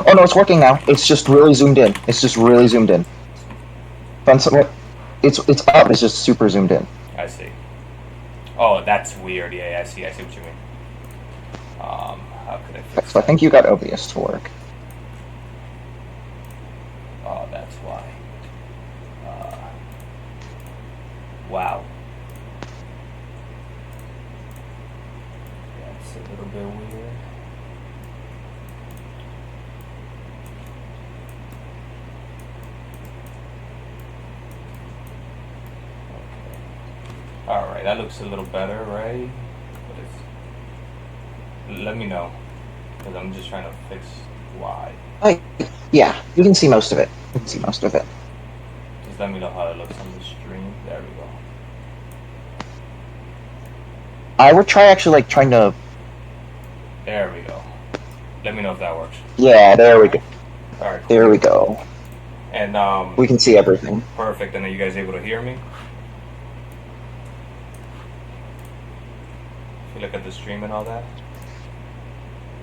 Oh no, it's working now. It's just really zoomed in. It's just really zoomed in. It's up. It's just super zoomed in. I see. Oh, that's weird. Yeah, I see. I see what you mean. How could I fix So I that? think you got OBS to work. Oh, that's why. Wow. That's a little bit weird. Okay. Alright, that looks a little better, right? But let me know. Because I'm just trying to fix why. Yeah, you can see most of it. You can see most of it. Just let me know how it looks on the stream. There we go. I would try actually trying to. There we go. Let me know if that works. Yeah, there we go. Alright, cool. There we go. And we can see everything. Perfect. And are you guys able to hear me? If you look at the stream and all that.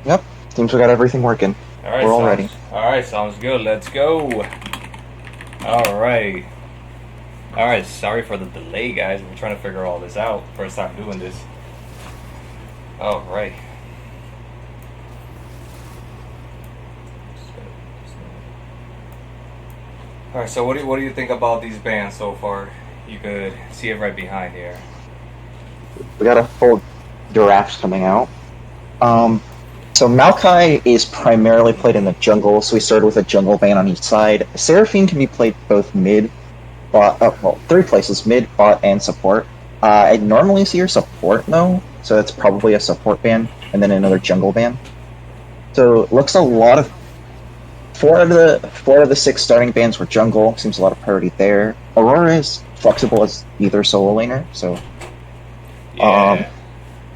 Yep. Seems we got everything working. Alright, we're all ready. Alright, sounds good. Let's go. Alright. Alright, sorry for the delay, guys. We're trying to figure all this out. First time doing this. Alright. Alright, so what do you think about these bands so far? You could see it right behind here. We got a full draft coming out. So Maokai is primarily played in the jungle, so we started with a jungle ban on each side. Seraphine can be played both mid, bot, well, 3 places, mid, bot, and support. I normally see her support though, so it's probably a support ban, and then another jungle ban. So it looks a lot of 4 out of the 6 starting bans were jungle. Seems a lot of priority there. Aurora is flexible as either solo laner, so. Yeah.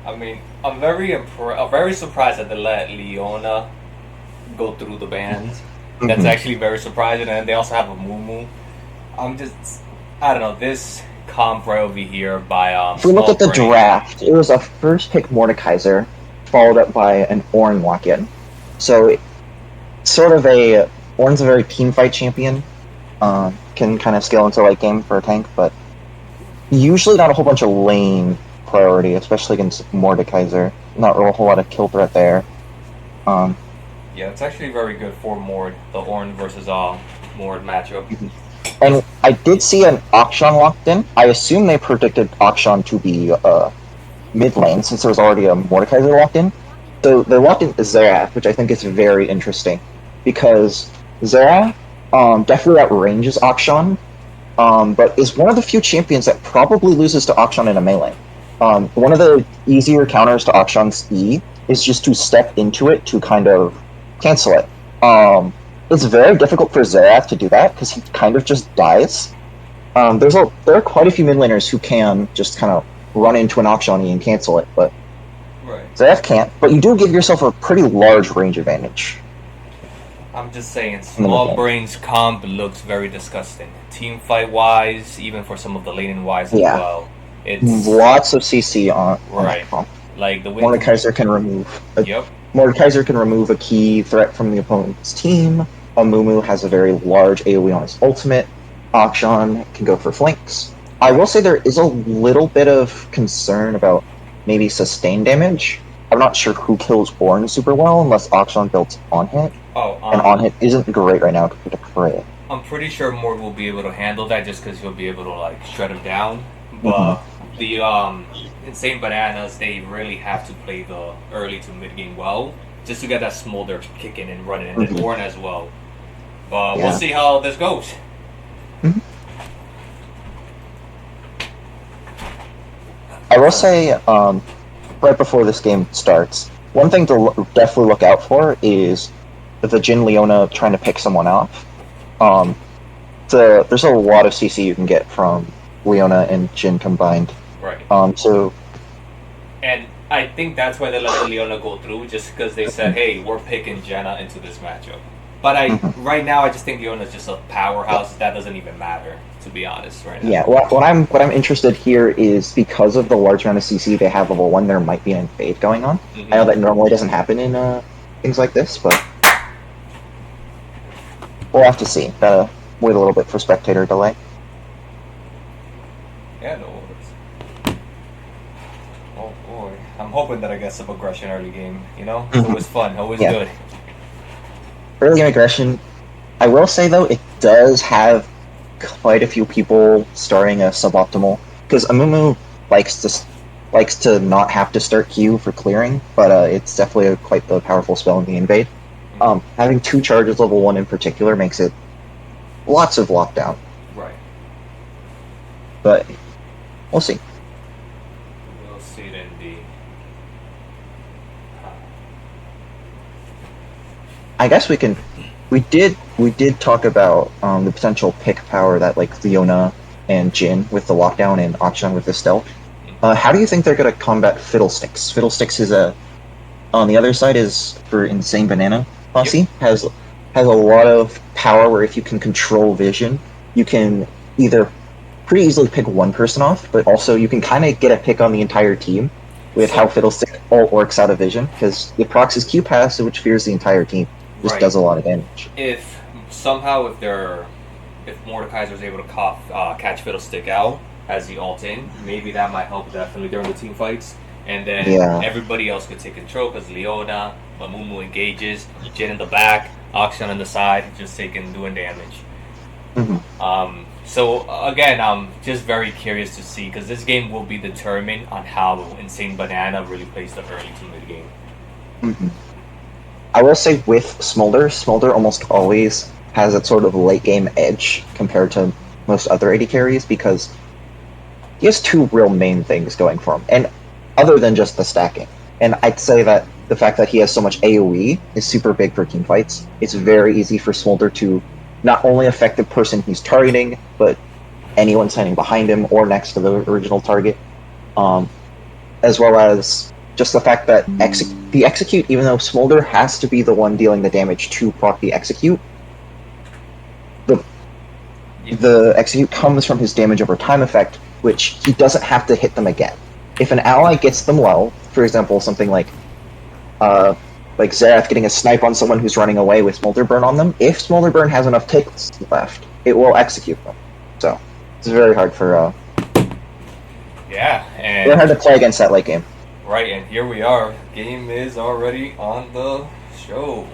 I mean, I'm very surprised that they let Leona go through the bans. That's actually very surprising, and they also have a Mumu. I don't know, this comp right over here by if we look at the draft, it was a first pick Mordekaiser, followed up by an Ornn lock-in. So, sort of Ornn's a very team fight champion. Can kind of scale into late game for a tank, but usually not a whole bunch of lane priority, especially against Mordekaiser. Not a whole lot of kill threat there. Yeah, it's actually very good for Mord, the Ornn versus Mord matchup. And I did see an Akshan locked in. I assume they predicted Akshan to be mid lane since there was already a Mordekaiser locked in. So they locked in Xerath, which I think is very interesting because Xerath definitely outranges Akshan, but is one of the few champions that probably loses to Akshan in a melee. One of the easier counters to Akshan's E is just to step into it to kind of cancel it. It's very difficult for Xerath to do that because he kind of just dies. There are quite a few mid laners who can just kind of run into an Akshan E and cancel it, but Xerath can't. But you do give yourself a pretty large range advantage. I'm just saying, Small Brain's comp looks very disgusting. Team fight wise, even for some of the laning wise as well. It's lots of CC on right. Like the Mordekaiser can remove. Mordekaiser can remove a key threat from the opponent's team. Amumu has a very large AoE on his ultimate. Akshan can go for flanks. I will say there is a little bit of concern about maybe sustained damage. I'm not sure who kills Ornn super well unless Akshan builds on hit. And on hit isn't great right now compared to crit. I'm pretty sure Mord will be able to handle that just because he'll be able to shut him down. But the Insane Bananas, they really have to play the early to mid game well just to get that smolder kicking and running, and then Ornn as well. But we'll see how this goes. I will say, right before this game starts, one thing to definitely look out for is the Jhin Leona trying to pick someone off. There's a lot of CC you can get from Leona and Jhin combined. Right. And I think that's why they let the Leona go through, just because they said, hey, we're picking Janna into this matchup. But Mhm. right now I just think Leona's just a powerhouse. That doesn't even matter, to be honest, right now. Yeah, what I'm interested here is because of the large amount of CC they have level 1, there might be an invade going on. I know Hmm. that normally doesn't happen in things like this, but we'll have to see. Gotta wait a little bit for spectator delay. Yeah, no worries. Oh boy, I'm hoping that I get some aggression early game. You know, it's Mhm. always fun, always Yeah, good. early game aggression. I will say though, it does have quite a few people starting a suboptimal because Amumu likes to likes to not have to start Q for clearing, but it's definitely quite the powerful spell in the invade. Hmm. Having two charges level 1 in particular makes it lots of lockdown, Right. but we'll see. We'll see it in the. I guess we did talk about the potential pick power that like Leona and Jin with the lockdown and Akshan with the stealth. How do you think they're going to combat Fiddlesticks? Fiddlesticks is a on the other side is for Insane Banana. Yep. Posse has a lot of power where if you can control vision, you can either pretty easily pick one person off, but also you can kind of get a pick on the entire team with how So Fiddlestick all works out of vision because it procs his Q pass, which fears the entire team. Just right, does a lot of damage. if somehow if Mordekaiser's able to catch Fiddlestick out as the alt in, maybe that might help definitely during the team fights. And then Yeah. everybody else could take control because Leona, Mamumu engages, Jin in the back, Akshan on the side, just doing damage. Hmm. So again, I'm just very curious to see because this game will be determined on how Insane Banana really plays the early to mid game. Hmm. I will say with Smolder almost always has that sort of late game edge compared to most other AD carries because he has two real main things going for him, and other than just the stacking. And I'd say that the fact that he has so much AoE is super big for team fights. It's very easy for Smolder to not only affect the person he's targeting, but anyone standing behind him or next to the original target. Um, as well as just the fact that the execute, even though Smolder has to be the one dealing the damage to proc the execute, the Yeah. the execute comes from his damage over time effect, which he doesn't have to hit them again. If an ally gets them low, for example, something like Xerath getting a snipe on someone who's running away with Smolder Burn on them, if Smolder Burn has enough ticks left, it will execute them. So it's Yeah, very and hard to play against that late game. right, and here we are. Game is already on the show.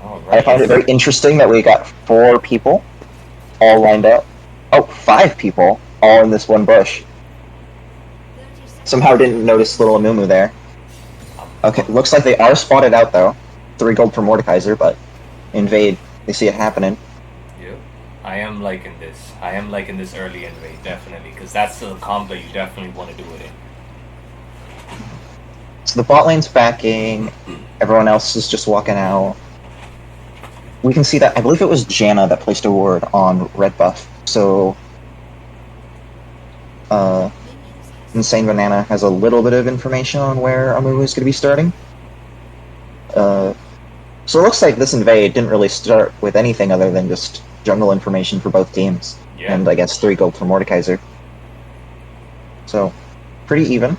All I right, find it let's. very interesting that we got four people all lined up. Oh, five people all in this one bush. Somehow didn't notice little Amumu there. Okay, looks like they are spotted out though. 3 gold for Mordekaiser, but invade. They see it happening. Yep. I am liking this. I am liking this early invade, definitely, because that's the combo you definitely want to do it in. So the bot lane's backing. Everyone else is just walking out. We can see that I believe it was Janna that placed a ward on red buff. So uh, Insane Banana has a little bit of information on where Amumu is going to be starting. Uh, so it looks like this invade didn't really start with anything other than just jungle information for both teams, Yeah. and I guess 3 gold for Mordekaiser. So pretty even.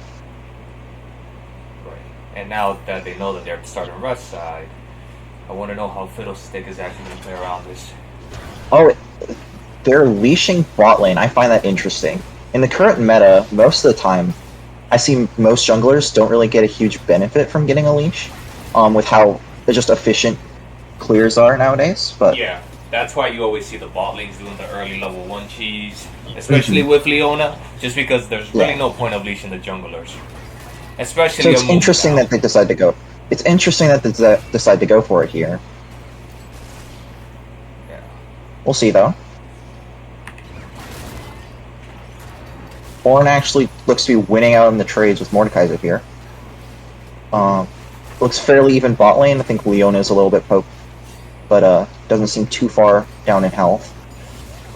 Right. And now that they know that they're starting rush side, I want to know how Fiddlestick is actually going to play around this. Oh, they're leashing bot lane. I find that interesting. In the current meta, most of the time, I see most junglers don't really get a huge benefit from getting a leash, with how just efficient clears are nowadays. But Yeah, that's why you always see the bot lanes doing the early level 1 cheese, especially mhm, with Leona, just because there's really yeah, no point of leashing the junglers. so Especially a it's Mumu interesting now. that they decide to go. It's interesting that they decide to go for it here. Yeah. We'll see though. Ornn actually looks to be winning out in the trades with Mordekaiser here. Um, looks fairly even bot lane. I think Leona is a little bit poked, but doesn't seem too far down in health.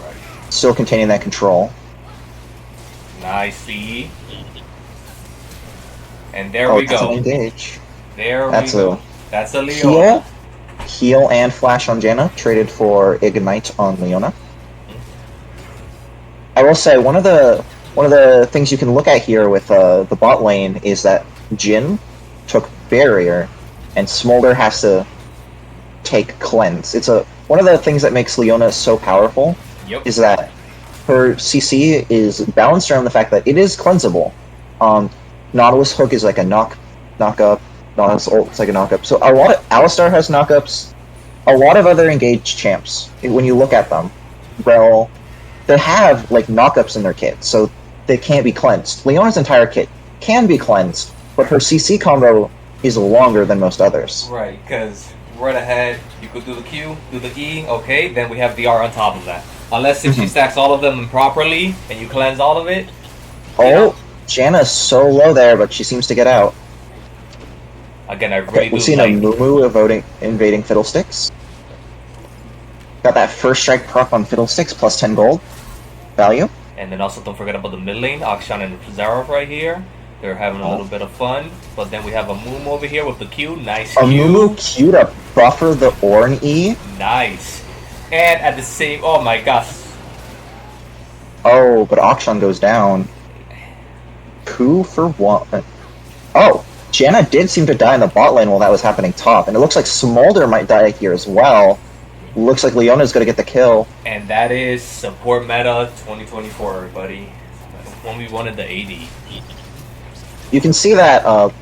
Right. Still containing that control. Nicely. And there Oh, we that's an go. engage. There we That's a go. That's a Heal, Leona. heal and flash on Janna, traded for Ignite on Leona. I will say one of the things you can look at here with the bot lane is that Jhin took Barrier, and Smolder has to take Cleanse. It's one of the things that makes Leona so powerful Yep. is that her CC is balanced around the fact that it is cleansable. Nautilus Hook is like a knock up. Nautilus Ult is like a knock up. So a lot of Alistar has knockups. A lot of other engaged champs, when you look at them, well, they have like knockups in their kit, so they can't be cleansed. Leona's entire kit can be cleansed, but her CC combo is longer than most others. Right, because right ahead, you could do the Q, do the E, okay, then we have the R on top of that. Unless if she stacks all of them properly and you cleanse all of it. Oh, Janna's so low there, but she seems to get out. Again, I really We've do seen like... a Mumu invading Fiddlesticks. Got that first strike proc on Fiddlesticks, plus 10 gold value. And then also don't forget about the mid lane, Akshan and Zarov right here. They're having a little bit of fun. But then we have a Mumu over here with the Q. Nice Q. A Mumu Q to buffer the Ornn E. Nice. And at the same... Oh my gosh. Oh, but Akshan goes down. 2 for 1. Oh, Janna did seem to die in the bot lane while that was happening top. And it looks like Smolder might die here as well. Looks like Leona's going to get the kill. And that is support meta 2024, everybody. When we wanted the AD. You can see that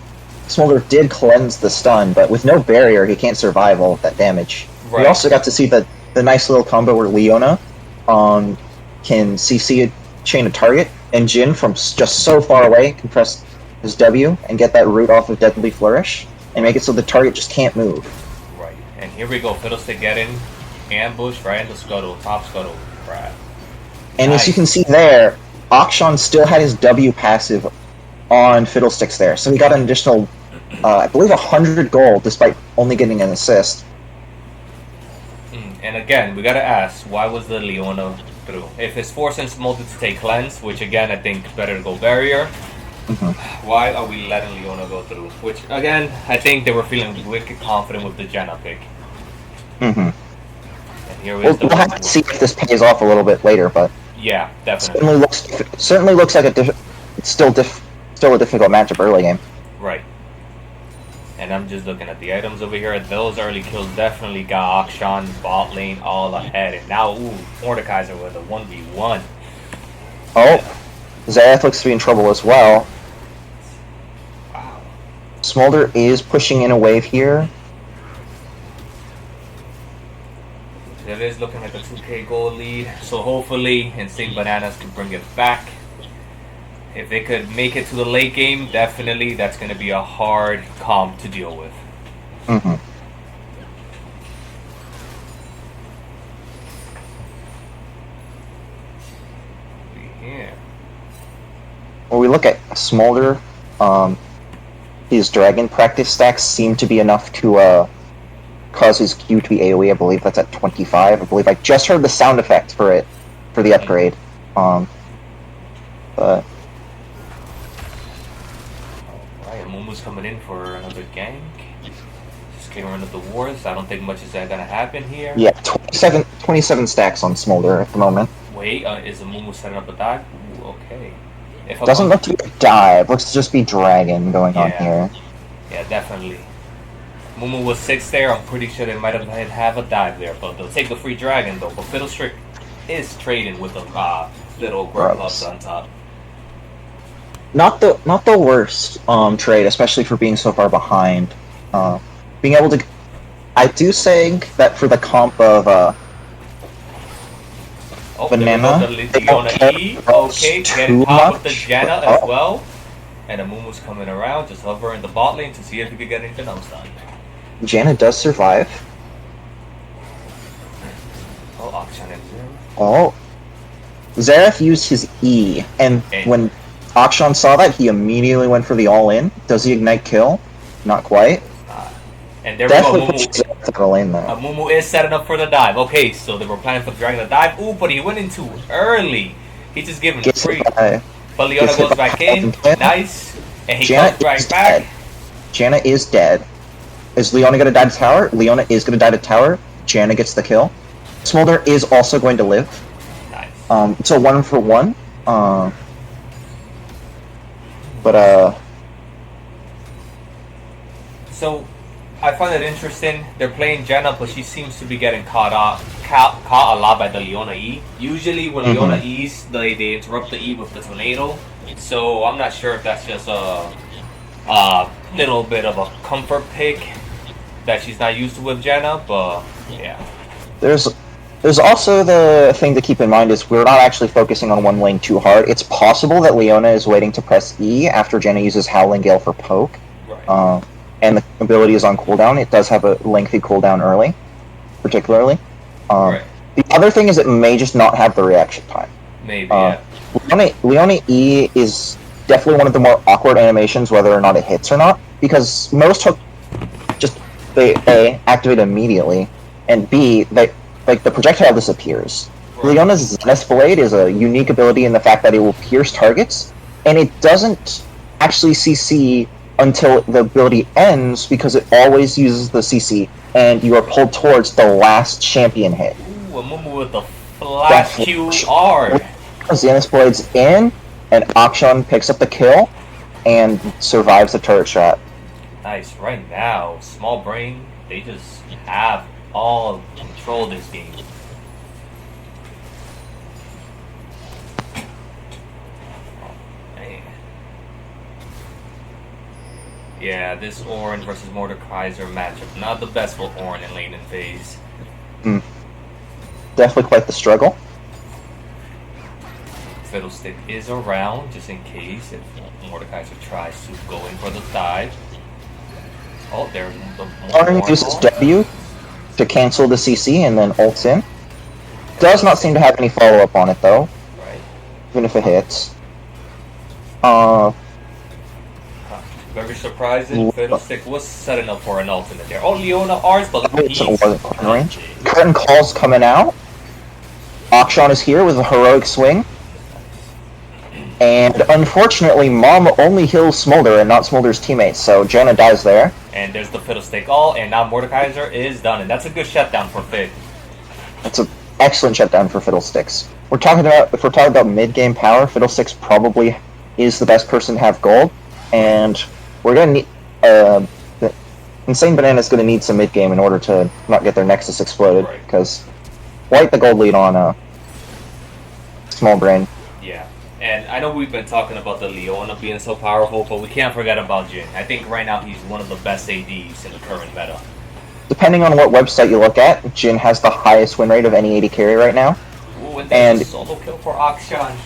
Smolder did cleanse the stun, but with no barrier, he can't survive all of that damage. Right. We also got to see the nice little combo where Leona can CC a chain of target, and Jhin from just so far away can press his W and get that root off of Deadly Flourish, and make it so the target just can't move. Right. And here we go, Fiddlestick getting ambush right into Scuttle, top Scuttle. Right. And Nice. as you can see there, Akshan still had his W passive on Fiddlesticks there, so he got an additional, I believe, 100 gold despite only getting an assist. And again, we gotta ask, why was the Leona through? If it's forcing Smolder to take cleanse, which again I think better to go barrier, why are we letting Leona go through? Which again, I think they were feeling wicked confident with the Janna pick. And here is We'll have to see if this pays off a little bit later, but yeah, definitely. certainly looks like it's still a difficult matchup early game. Right. And I'm just looking at the items over here. Those early kills definitely got Akshan bot lane all ahead. And now, ooh, Mordekaiser with a 1v1. Oh, Xayth looks to be in trouble as well. Wow. Smolder is pushing in a wave here. It is looking like a 2k gold lead. So hopefully Insane Bananas can bring it back. If they could make it to the late game, definitely that's going to be a hard comp to deal with. Yeah. When we look at Smolder, his dragon practice stacks seem to be enough to cause his Q to be AoE. I believe that's at 25. I believe I just heard the sound effect for the upgrade. But Mumu's coming in for another gank. Just getting rid of the wars. I don't think much is gonna happen here. yeah, 27 stacks on Smolder at the moment. Wait, is the Mumu setting up a dive? Ooh, okay. If Doesn't look to be a dive. Looks to just be dragon going on here. Yeah, definitely. Mumu was 6 there. I'm pretty sure they might have a dive there, but they'll take the free dragon though. But Fiddlestrick is trading with the little grubs on top. Not the worst trade, especially for being so far behind. Being able to, I do think that for the comp of Banana, The Leona E. Okay, getting top with the Janna as well. And the Mumu's coming around, just hover in the bot lane to see if he could get anything else done. Janna does survive. Oh, Akshan and Zero. Oh, Xayth used his E, and when Akshan saw that, he immediately went for the all-in. Does he ignite kill? Not quite. And there we go, Mumu. Mumu is setting up for the dive. Okay, so they were planning for the dragon to dive. Ooh, but he went in too early. He's just giving free. But Leona goes back in. Nice. And he comes right back. Janna is dead. Is Leona gonna die to tower? Leona is gonna die to tower. Janna gets the kill. Smolder is also going to live. Nice. It's a 1-for-1. So, I find it interesting. They're playing Janna, but she seems to be getting caught a lot by the Leona E. Usually, when Leona E's, they interrupt the E with the tornado. So I'm not sure if that's just a little bit of a comfort pick that she's not used to with Janna, but yeah. There's also the thing to keep in mind is we're not actually focusing on one lane too hard. It's possible that Leona is waiting to press E after Janna uses Howling Gale for poke. Right. And the ability is on cooldown. It does have a lengthy cooldown early, particularly. Right. The other thing is it may just not have the reaction time. Maybe, yeah. Leona E is definitely one of the more awkward animations, whether or not it hits or not, because most hook just they A, activate immediately, and B, the projectile disappears. Right. Leona's Zenith Blade is a unique ability in the fact that it will pierce targets, and it doesn't actually CC until the ability ends because it always uses the CC, and you are pulled towards the last champion hit. Ooh, a Mumu with the flash QR. Zenith Blade's in, and Akshan picks up the kill and survives the turret shot. Nice. Right now, Small Brain, they just have all control of this game. Yeah, this Orin versus Mordekaiser matchup, not the best for Orin in laning phase. Definitely quite the struggle. Fiddlestick is around, just in case if Mordekaiser tries to go in for the dive. Oh, there's the Orin uses W to cancel the CC and then ults in. Does not seem to have any follow-up on it, though. Right. Even if it hits. Very surprising. Fiddlestick was setting up for an ultimate there. Oh, Leona R's, but it wasn't quite in range. Curtain Call's coming out. Akshan is here with a heroic swing. And unfortunately, Mom only heals Smolder and not Smolder's teammates, so Janna dies there. And there's the Fiddlestick all, and now Mordekaiser is done, and that's a good shutdown for Fid. That's an excellent shutdown for Fiddlesticks. If we're talking about mid-game power, Fiddlesticks probably is the best person to have gold, and we're gonna need Insane Banana's gonna need some mid-game in order to not get their Nexus exploded, because White the gold lead on Small Brain. Yeah. And I know we've been talking about the Leona being so powerful, but we can't forget about Jhin. I think right now he's one of the best ADs in the current meta. Depending on what website you look at, Jhin has the highest win rate of any AD carry right now. Ooh, and there's a solo kill for Akshan.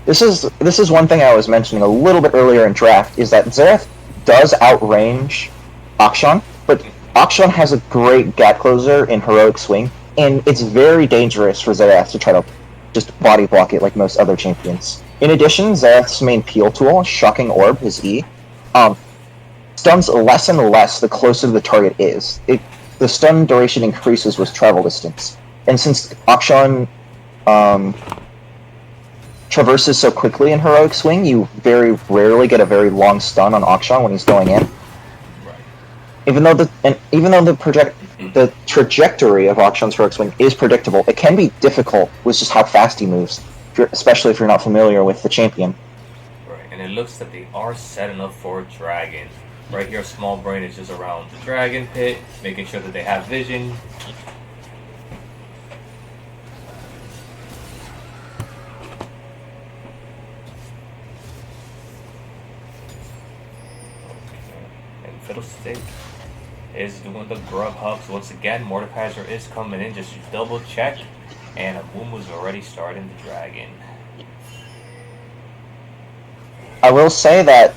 This is one thing I was mentioning a little bit earlier in draft, is that Xerath does outrange Akshan, but Akshan has a great gap closer in Heroic Swing, and it's very dangerous for Xerath to try to just body block it like most other champions. In addition, Xerath's main peel tool, Shocking Orb, his E, stuns less and less the closer the target is. The stun duration increases with travel distance. And since Akshan traverses so quickly in Heroic Swing, you very rarely get a very long stun on Akshan when he's going in. Right. Even though the trajectory of Akshan's Heroic Swing is predictable, it can be difficult with just how fast he moves, especially if you're not familiar with the champion. Right, and it looks that they are setting up for Dragon. Right here, Small Brain is just around the Dragon Pit, making sure that they have vision. Fiddlestick is doing the grub hubs once again. Mordekaiser is coming in just to double check, and Amumu's already starting the dragon. I will say that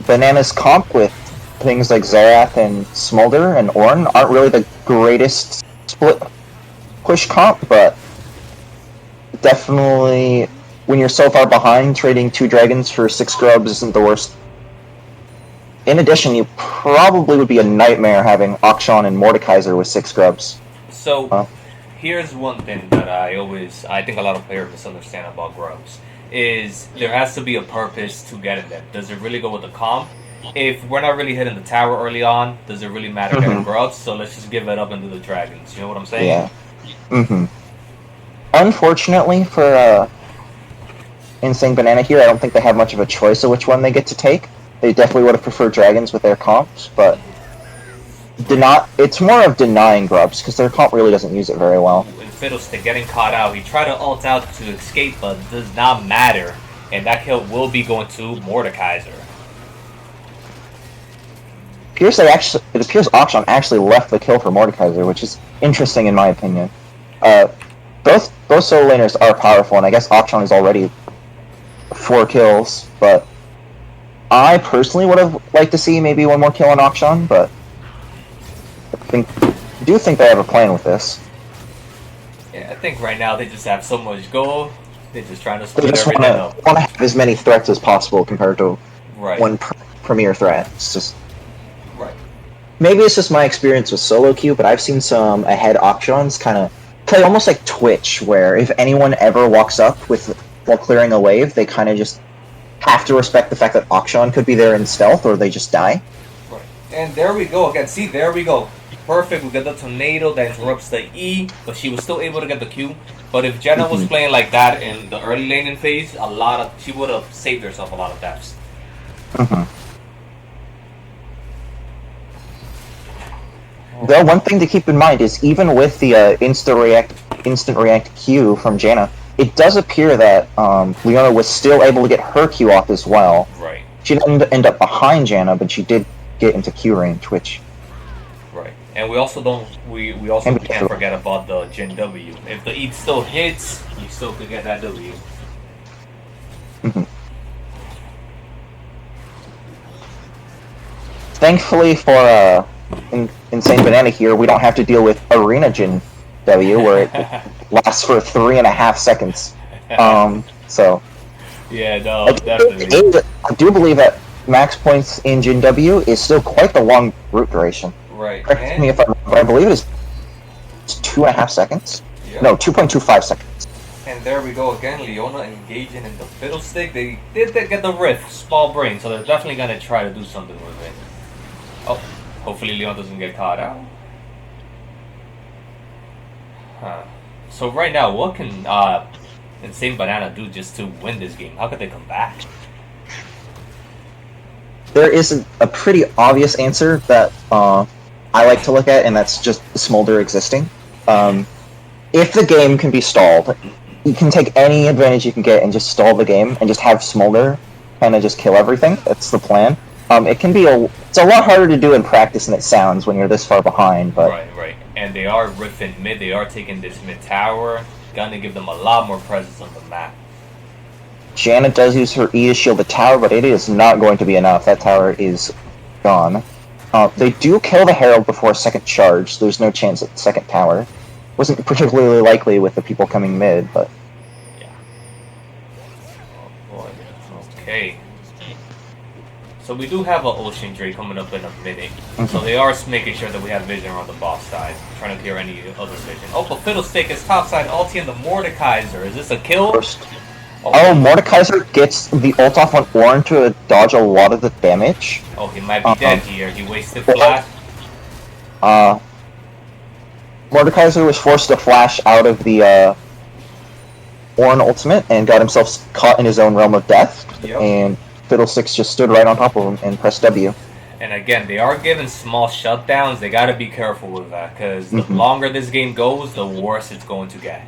Banana's comp with things like Xerath and Smolder and Ornn aren't really the greatest split push comp, but definitely when you're so far behind, trading 2 dragons for 6 grubs isn't the worst. In addition, you probably would be a nightmare having Akshan and Mordekaiser with 6 grubs. So, here's one thing that I think a lot of players misunderstand about grubs, is there has to be a purpose to getting them. Does it really go with the comp? if we're not really hitting the tower early on, does it really matter getting grubs? So let's just give it up and do the dragons. You know what I'm saying? Yeah. Unfortunately for Insane Banana here, I don't think they have much of a choice of which one they get to take. They definitely would have preferred dragons with their comps, but it's more of denying grubs because their comp really doesn't use it very well. And Fiddlestick getting caught out. He tried to ult out to escape, but it does not matter. And that kill will be going to Mordekaiser. It appears Auction actually left the kill for Mordekaiser, which is interesting in my opinion. Both solo laners are powerful, and I guess Auction is already 4 kills, but I personally would have liked to see maybe one more kill on Auction, but I do think they have a plan with this. Yeah, I think right now they just have so much gold. They're just trying to split everything up. They want to have as many threats as possible compared to one premier threat. It's just maybe it's just my experience with solo queue, but I've seen some ahead Auctions kind of play almost like Twitch, where if anyone ever walks up while clearing a wave, they kind of just have to respect the fact that Auction could be there in stealth, or they just die. Right. And there we go again. See, there we go. Perfect. We got the tornado that interrupts the E, but she was still able to get the Q. But if Jenna was playing like that in the early laning phase, she would have saved herself a lot of deaths. Though one thing to keep in mind is even with the instant react Q from Janna, it does appear that Leona was still able to get her Q off as well. Right. She didn't end up behind Janna, but she did get into Q range, which. Right. And we also can't forget about the Gen W. If the E still hits, you still could get that W. Thankfully for Insane Banana here, we don't have to deal with Arena Gen W, where it lasts for 3.5 seconds. So. Yeah, no, definitely. I do believe that max points in Gen W is still quite the long root duration. Right. Correct me if I'm wrong, but I believe it is 2.5 seconds. Yep. No, 2.25 seconds. And there we go again, Leona engaging in the Fiddlestick. They did get the Rift, small brain, so they're definitely going to try to do something with it. Oh, hopefully Leon doesn't get caught out. So right now, what can Insane Banana do just to win this game? How could they come back? There is a pretty obvious answer that I like to look at, and that's just Smolder existing. If the game can be stalled, you can take any advantage you can get and just stall the game and just have Smolder kind of just kill everything. That's the plan. It's a lot harder to do in practice than it sounds when you're this far behind. But right. And they are riffing mid. They are taking this mid tower. Gonna give them a lot more presence on the map. Janna does use her E to shield the tower, but it is not going to be enough. That tower is gone. They do kill the Herald before a second charge, so there's no chance at the second tower. Wasn't particularly likely with the people coming mid, but... Yeah. Oh boy. Okay. So we do have an Ocean Drake coming up in a minute. So they are making sure that we have vision on the boss side. Trying to clear any other vision. Oh, but Fiddlestick is topside ulti in the Mordekaiser. Is this a kill? Mordekaiser gets the ult off on Orin to dodge a lot of the damage. Oh, he might be dead here. He wasted flash. Mordekaiser was forced to flash out of the Orin ultimate and got himself caught in his own realm of death. Yep. And Fiddlesticks just stood right on top of him and pressed W. And again, they are given small shutdowns. They gotta be careful with that, because the longer this game goes, the worse it's going to get.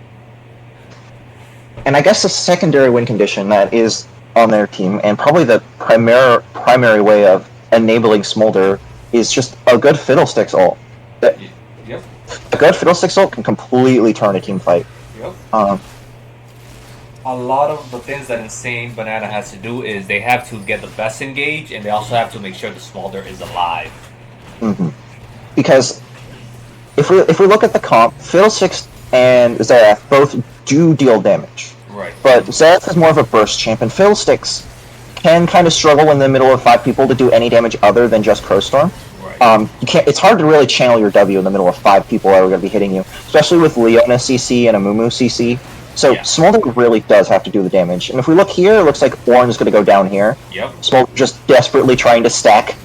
And I guess the secondary win condition that is on their team, and probably the primary way of enabling Smolder, is just a good Fiddlesticks ult. Yep. A good Fiddlesticks ult can completely turn a team fight. Yep. A lot of the things that Insane Banana has to do is they have to get the best engage, and they also have to make sure the Smolder is alive. Because if we look at the comp, Fiddlesticks and Xerath both do deal damage. Right. But Xerath is more of a burst champ, and Fiddlesticks can kind of struggle in the middle of 5 people to do any damage other than just Crow Storm. Right. It's hard to really channel your W in the middle of 5 people that are going to be hitting you, especially with Leona CC and a Mumu CC. So Yeah. Smolder really does have to do the damage. And if we look here, it looks like Ornn is going to go down here. Yep. Smolder just desperately trying to stack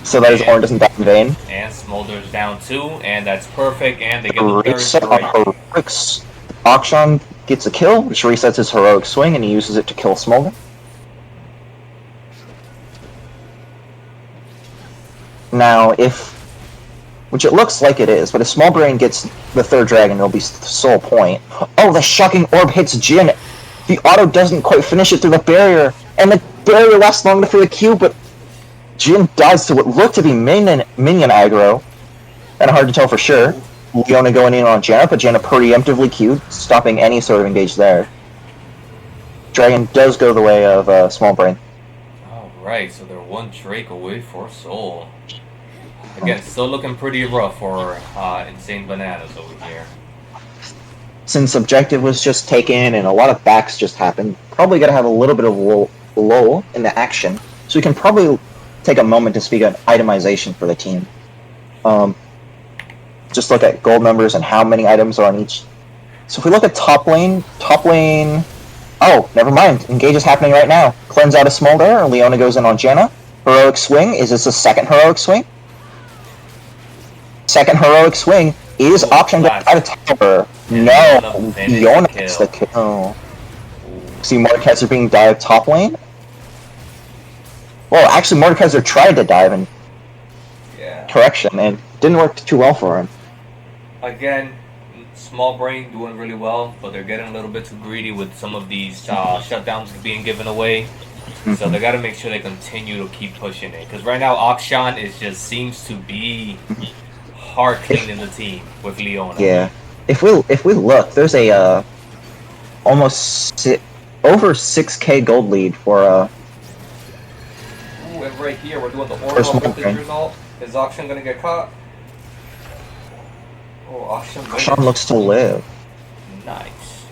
so that his Ornn doesn't die in vain. And Smolder's down 2, and that's perfect, and they get the third Reset on break. Heroics. Akshan gets a kill, which resets his Heroic Swing, and he uses it to kill Smolder. Now, which it looks like it is, but if Small Brain gets the third dragon, it'll be Soul Point. Oh, the Shocking Orb hits Jin! The auto doesn't quite finish it through the barrier, and the barrier lasts long enough for the Q, but Jin dies to what looked to be minion aggro. Kind of hard to tell for sure. Leona going in on Janna, but Janna preemptively Q'd, stopping any sort of engage there. Dragon does go the way of Small Brain. Alright, so they're one Drake away for Soul. Again, still looking pretty rough for Insane Bananas over here. Since objective was just taken and a lot of backs just happened, probably going to have a little bit of lull in the action. So we can probably take a moment to speak on itemization for the team. Just look at gold numbers and how many items are on each. So if we look at top lane, oh, never mind. Engage is happening right now. Cleanse out a Smolder, Leona goes in on Janna. Heroic Swing, is this a second Heroic Swing? Second Heroic Swing is option to out of tower. No, Leona gets the kill. See Mordekaiser being dived top lane? Well, actually Mordekaiser tried to dive in correction and didn't work too well for him. Again, Small Brain doing really well, but they're getting a little bit too greedy with some of these shutdowns being given away. So they got to make sure they continue to keep pushing it. Because right now, Akshan seems to be hard cleaning the team with Leona. Yeah, if we look, there's a almost over 6K gold lead for Ooh, and right here we're doing the order voltage result. Is Akshan gonna get caught? Oh, Akshan looks to live. Nice.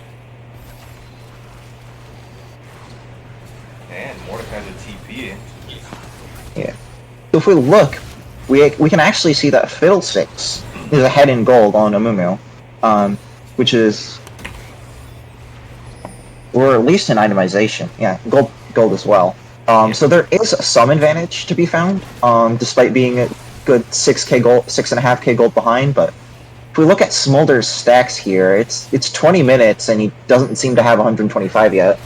And Mordekaiser TP in. Yeah. So if we look, we can actually see that Fiddlesticks is ahead in gold on Amumu, which is, or at least in itemization. Yeah, gold as well. So there is some advantage to be found, despite being a good 6K gold, 6.5K gold behind. But if we look at Smolder's stacks here, it's 20 minutes and he doesn't seem to have 125 yet.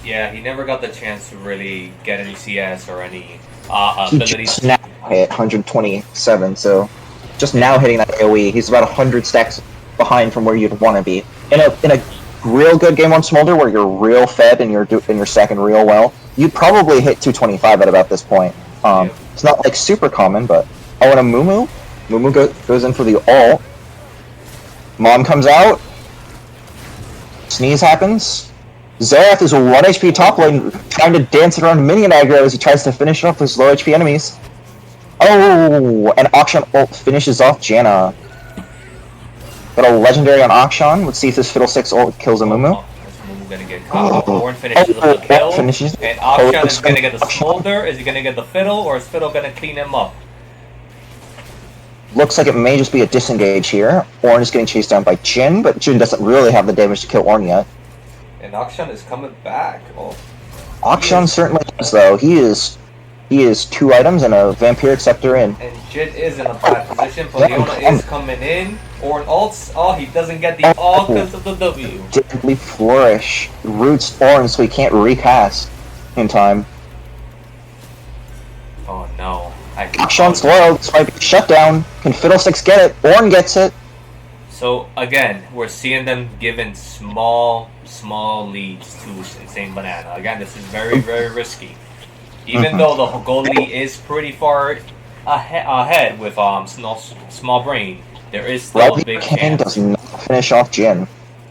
Yeah, he never got the chance to really get any CS or any He abilities. just now hit 127, so just now hitting that AoE, he's about 100 stacks behind from where you'd want to be. In a real good game on Smolder, where you're real fed and you're stacking real well, you'd probably hit 225 at about this point. It's not like super common, but oh, and a Mumu goes in for the ult. Mom comes out. Sneeze happens. Xerath is a 1 HP top lane, trying to dance around minion aggro as he tries to finish off his low HP enemies. Oh, and Akshan ult finishes off Janna. Got a legendary on Akshan. Let's see if this Fiddlesticks ult kills a Mumu. Is Mumu gonna get caught? Ornn finishes with the kill. And Akshan is gonna get the Smolder. Is he gonna get the Fiddle, or is Fiddle gonna clean him up? Looks like it may just be a disengage here. Ornn is getting chased down by Jin, but Jin doesn't really have the damage to kill Ornn yet. And Akshan is coming back. Oh. Akshan certainly does, though. He is 2 items and a Vampiric Scepter in. And Jin is in a bad position, but Leona is coming in. Ornn ults. Oh, he doesn't get the ult because of the W. Deadly Flourish roots Ornn so he can't recast in time. Oh no. Akshan's low, this might be shut down. Can Fiddlesticks get it? Ornn gets it. So again, we're seeing them given small leads to Insane Banana. Again, this is very, very risky. Even though the gold lead is pretty far ahead with Small Brain, there is still a big chance. Does not finish off Jin.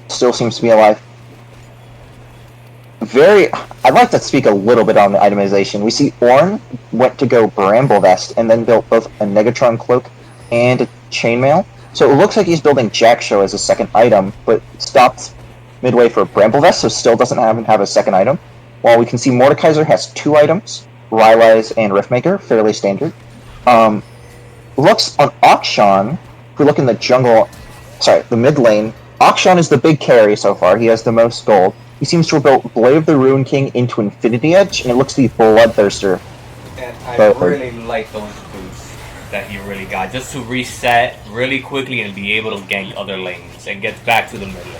Still seems to be alive. I'd like to speak a little bit on the itemization. We see Ornn went to go Bramble Vest and then built both a Negatron Cloak and a Chainmail. So it looks like he's building Jack Show as a second item, but stopped midway for Bramble Vest, so still doesn't have a second item. While we can see Mordekaiser has 2 items, Rylai's and Riftmaker, fairly standard. Looks on Akshan, if we look in the jungle, sorry, the mid lane, Akshan is the big carry so far. He has the most gold. He seems to have built Blade of the Ruin King into Infinity Edge, and it looks to be Bloodthirster. And I But really like those boots that he really got, just to reset really quickly and be able to gank other lanes and get back to the mid lane.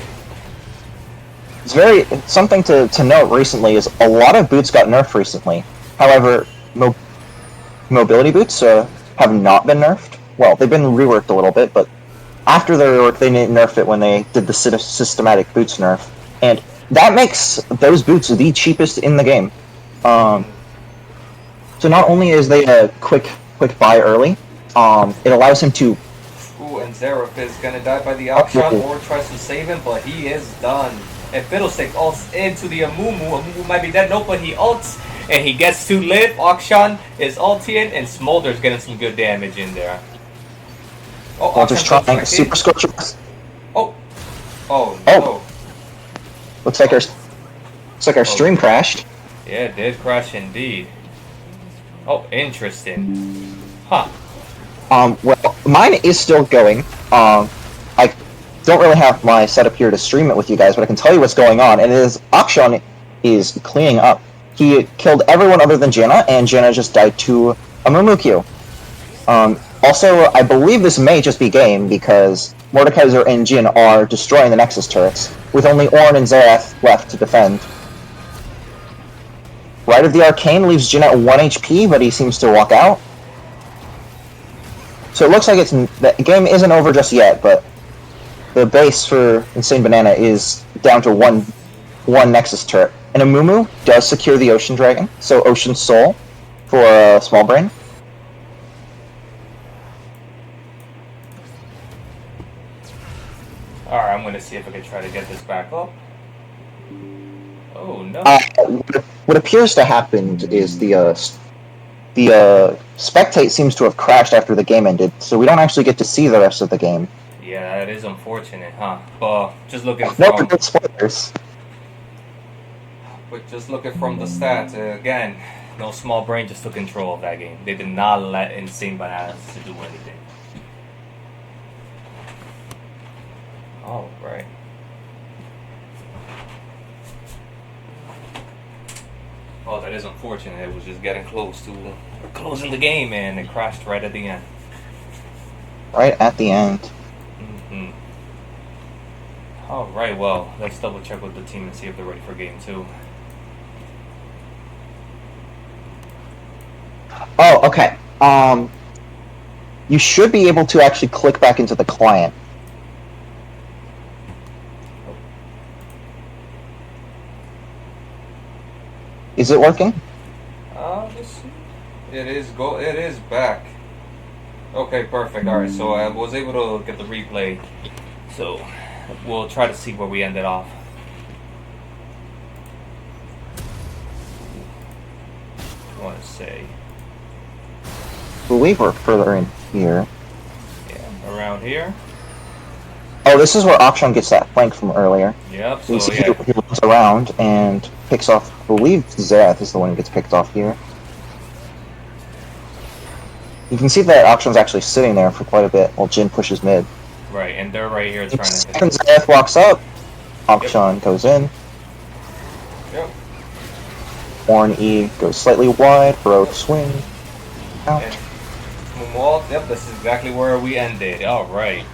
it's something to note recently is a lot of boots got nerfed recently. However, mobility boots have not been nerfed. Well, they've been reworked a little bit, but after the rework, they didn't nerf it when they did the systematic boots nerf, and that makes those boots the cheapest in the game. So not only is they a quick buy early, it allows him to. Ooh, and Xerath is gonna die by the Akshan or tries to save him, but he is done. And Fiddlestick ults into the Amumu. Amumu might be dead, no, but he ults and he gets to live. Akshan is ulting and Smolder's getting some good damage in there. Oh, Smolder's trying Super Scorcher. Oh no. Looks like our stream crashed. Yeah, it did crash indeed. Oh, interesting. Huh. Well, mine is still going. I don't really have my setup here to stream it with you guys, but I can tell you what's going on, and it is Akshan is cleaning up. He killed everyone other than Janna, and Janna just died to a Mumukyu. Also, I believe this may just be game, because Mordekaiser and Jin are destroying the Nexus turrets, with only Ornn and Xerath left to defend. Rite of the Arcane leaves Jin at 1 HP, but he seems to walk out. So it looks like the game isn't over just yet, but the base for Insane Banana is down to one Nexus turret. And Amumu does secure the Ocean Dragon, so Ocean Soul for Small Brain. Alright, I'm gonna see if I can try to get this back up. Oh no. What appears to happen is the spectate seems to have crashed after the game ended, so we don't actually get to see the rest of the game. Yeah, that is unfortunate, huh? But just looking No good spoilers. But just looking from the stats, again, no Small Brain just took control of that game. They did not let Insane Bananas to do anything. Alright. Oh, that is unfortunate. It was just getting close to closing the game, and it crashed right at the end. Right at the end. Mm-hmm. Alright, well, let's double check with the team and see if they're ready for game 2. Oh, okay. You should be able to actually click back into the client. Is it working? Let's see. It is back. Okay, perfect. Alright, so I was able to get the replay. So we'll try to see where we ended off. I want to say. I believe we're further in here. Yeah, around here. Oh, this is where Akshan gets that flank from earlier. Yep, You so see yeah. he runs around and picks off, I believe Xerath is the one who gets picked off here. You can see that Akshan's actually sitting there for quite a bit while Jin pushes mid. Right, and they're right here trying to... Second Xerath walks up, Akshan goes in. Yep. Ornn E goes slightly wide, heroic swing, out. And Moonwall, yep, this is exactly where we ended. Alright.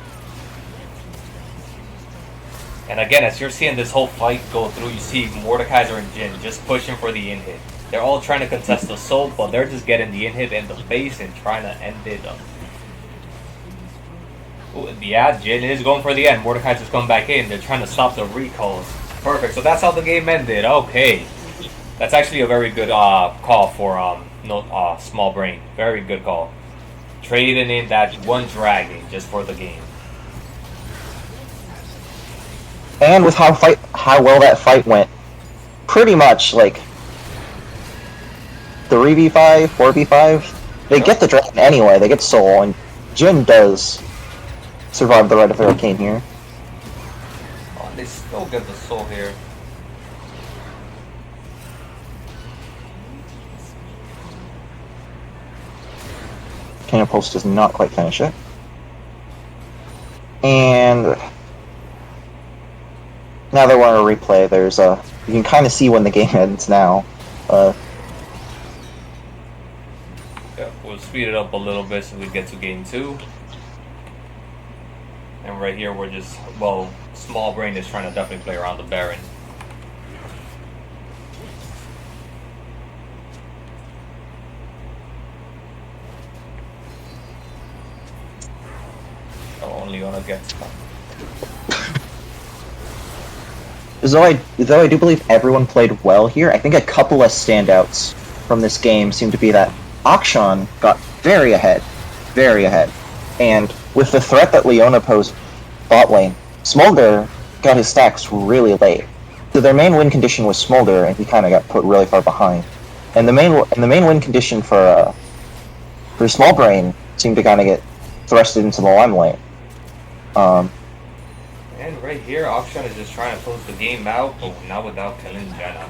And again, as you're seeing this whole fight go through, you see Mordekaiser and Jin just pushing for the in-hit. They're all trying to contest the soul, but they're just getting the in-hit in the face and trying to end it up. Ooh, yeah, Jin is going for the end. Mordekaiser's coming back in. They're trying to stop the recalls. Perfect. So that's how the game ended. Okay. That's actually a very good call for Small Brain. Very good call. Trading in that one dragon just for the game. And with how well that fight went, pretty much like 3v5, 4v5, they get the dragon anyway. They get soul, and Jin does survive the Rite of the Arcane here. Oh, they still get the soul here. Cannon Pulse does not quite finish it. And Now that we're on a replay, there's you can kind of see when the game ends now. Yeah, we'll speed it up a little bit so we get to game 2. And right here we're just, well, Small Brain is trying to definitely play around the Baron. Oh, only Leona gets though I do believe everyone played well here, I think a couple of standouts from this game seem to be that Akshan got very ahead, and with the threat that Leona posed bot lane, Smolder got his stacks really late. So their main win condition was Smolder, and he kind of got put really far behind. And the main win condition for Small Brain seemed to kind of get thrusted into the limelight. And right here, Akshan is just trying to close the game out, but not without killing Jenna.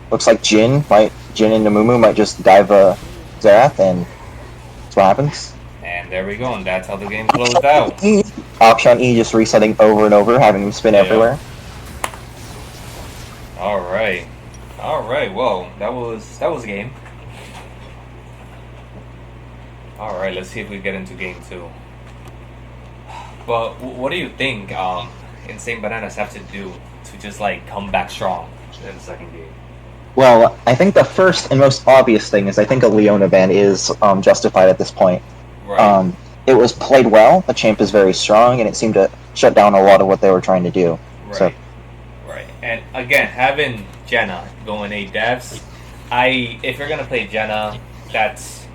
Looks like Jin and Namumu might just dive Xerath, and that's what happens. And there we go, and that's how the game closed out. Akshan E just resetting over and over, having him spin everywhere. Alright. Well, that was a game. Alright, let's see if we get into game 2. But what do you think Insane Bananas have to do to just like come back strong in the second game? Well, I think the first and most obvious thing is I think a Leona ban is justified at this point. Right. It was played well, the champ is very strong, and it seemed to shut down a lot of what they were trying to do. Right. So. Right. And again, having Jenna going 8 devs, if you're gonna play Jenna, that's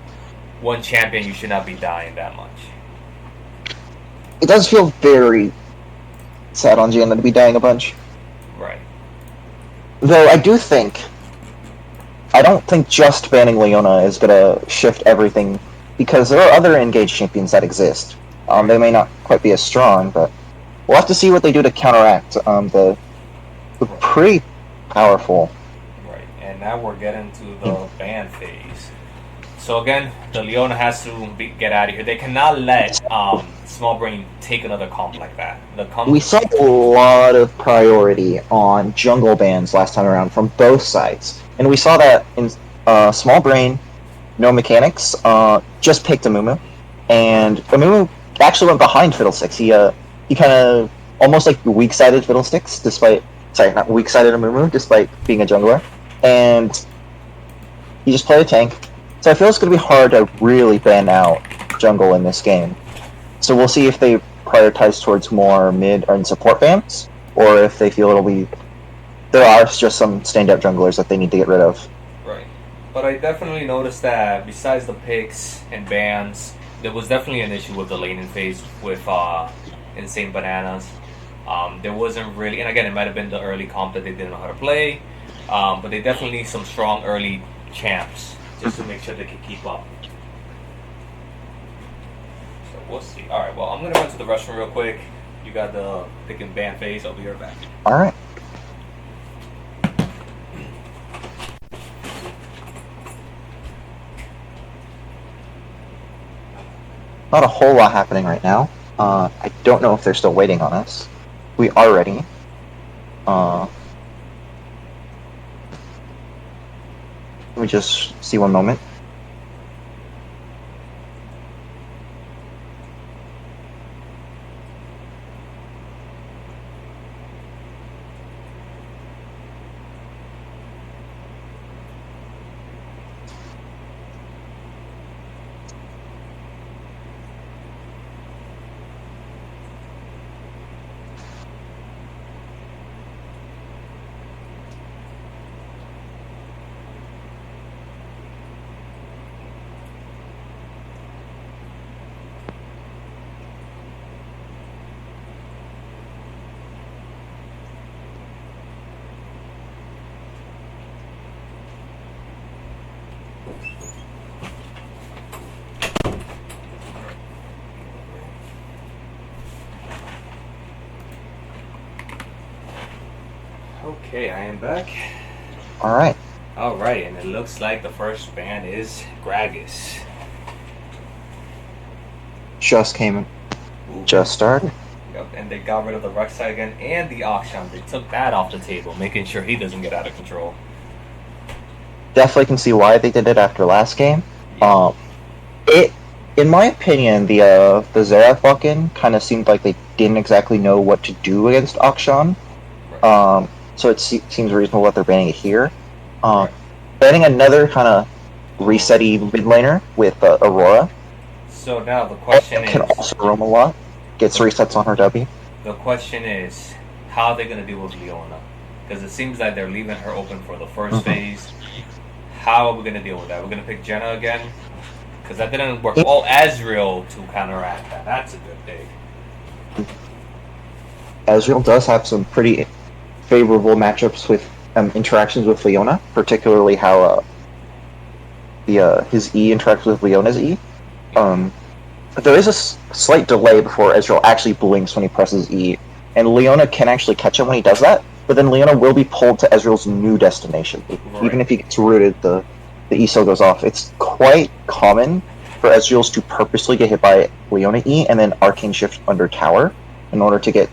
one champion you should not be dying that much. It does feel very sad on Jenna to be dying a bunch. Right. Though I don't think just banning Leona is gonna shift everything, because there are other engaged champions that exist. They may not quite be as strong, but we'll have to see what they do to counteract the pretty powerful. Right, and now we're getting to the ban phase. So again, the Leona has to get out of here. They cannot let Small Brain take another comp like that. We saw a lot of priority on jungle bans last time around from both sides, and we saw that in Small Brain, no mechanics, just picked Amumu, and Amumu actually went behind Fiddlesticks. He kind of almost like weak-sided Fiddlesticks, not weak-sided Amumu, despite being a jungler, and he just played a tank. So I feel it's going to be hard to really ban out jungle in this game. So we'll see if they prioritize towards more mid and support bans, or if they feel there are just some standout junglers that they need to get rid of. Right. But I definitely noticed that besides the picks and bans, there was definitely an issue with the laning phase with Insane Bananas. There wasn't really, and again, it might have been the early comp that they didn't know how to play, but they definitely need some strong early champs just to make sure they can keep up. So we'll see. Alright, well, I'm going to run to the restroom real quick. You got the pick and ban phase. I'll be right back. Alright. Not a whole lot happening right now. I don't know if they're still waiting on us. We are ready. Let me just see one moment. Okay, I am back. Alright. Alright, and it looks like the first ban is Gragas. Just started. up, and they got rid of the Rek'Sai again and the Akshan. They took that off the table, making sure he doesn't get out of control. Definitely can see why they did it after last game. Yeah. It, in my opinion, the Xerath walk-in kind of seemed like they didn't exactly know what to do against Akshan. Right. So it seems reasonable that they're banning it here. Right. Banning another kind of reset-y mid laner with Aurora. So now the question Can is, also roam a lot. Gets resets on her W. the question is, how are they going to deal with Leona? Because it seems like they're leaving her open for the 1st phase. How are we going to deal with that? We're going to pick Jenna again? Because that didn't work. Oh, Ezreal to counteract that. That's a good thing. Ezreal does have some pretty favorable matchups with interactions with Leona, particularly how his E interacts with Leona's E. There is a slight delay before Ezreal actually blinks when he presses E, and Leona can actually catch him when he does that, but then Leona will be pulled to Ezreal's new destination. Right. Even if he gets rooted, the E still goes off. It's quite common for Ezreal's to purposely get hit by Leona E and then Arcane Shift under tower in order to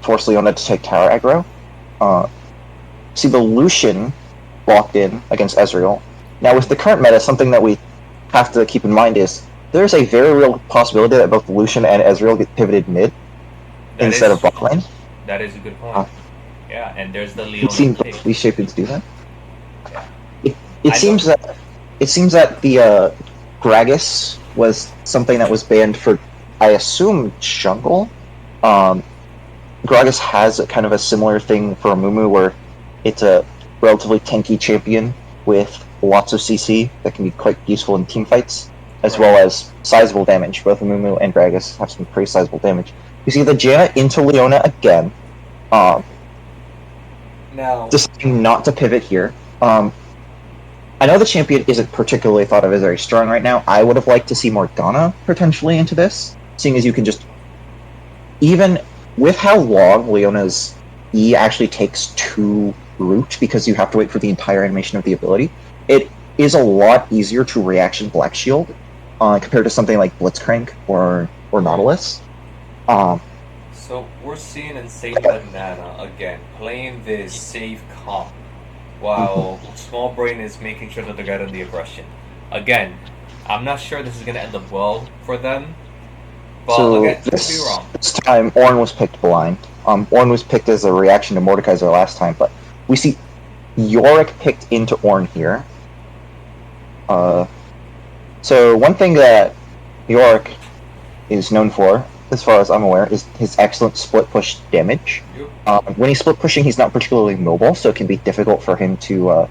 force Leona to take tower aggro. See the Lucian locked in against Ezreal. Now with the current meta, something that we have to keep in mind is there's a very real possibility that both Lucian and Ezreal get pivoted mid instead of bot lane. That is a good point. Yeah, and there's the Leona. We've seen both these champions do that. It seems that the Gragas was something that was banned for, I assume, jungle. Gragas has kind of a similar thing for Amumu where it's a relatively tanky champion with lots of CC that can be quite useful in team fights, as well as sizable damage. Both Amumu and Gragas have some pretty sizable damage. You see the Janna into Leona again. Now, deciding not to pivot here. I know the champion isn't particularly thought of as very strong right now. I would have liked to see Morgana potentially into this, seeing as you can just, even with how long Leona's E actually takes to root, because you have to wait for the entire animation of the ability, it is a lot easier to reaction Black Shield compared to something like Blitzcrank or Nautilus. So we're seeing Insane Banana again playing this safe comp, while Small Brain is making sure that they're getting the aggression. Again, I'm not sure this is going to end up well for them, but so again, could be wrong. This time, Ornn was picked blind. Ornn was picked as a reaction to Mordekaiser last time, but we see Yorick picked into Ornn here. So one thing that Yorick is known for, as far as I'm aware, is his excellent split push damage. When he's split pushing, he's not particularly mobile, so it can be difficult for him to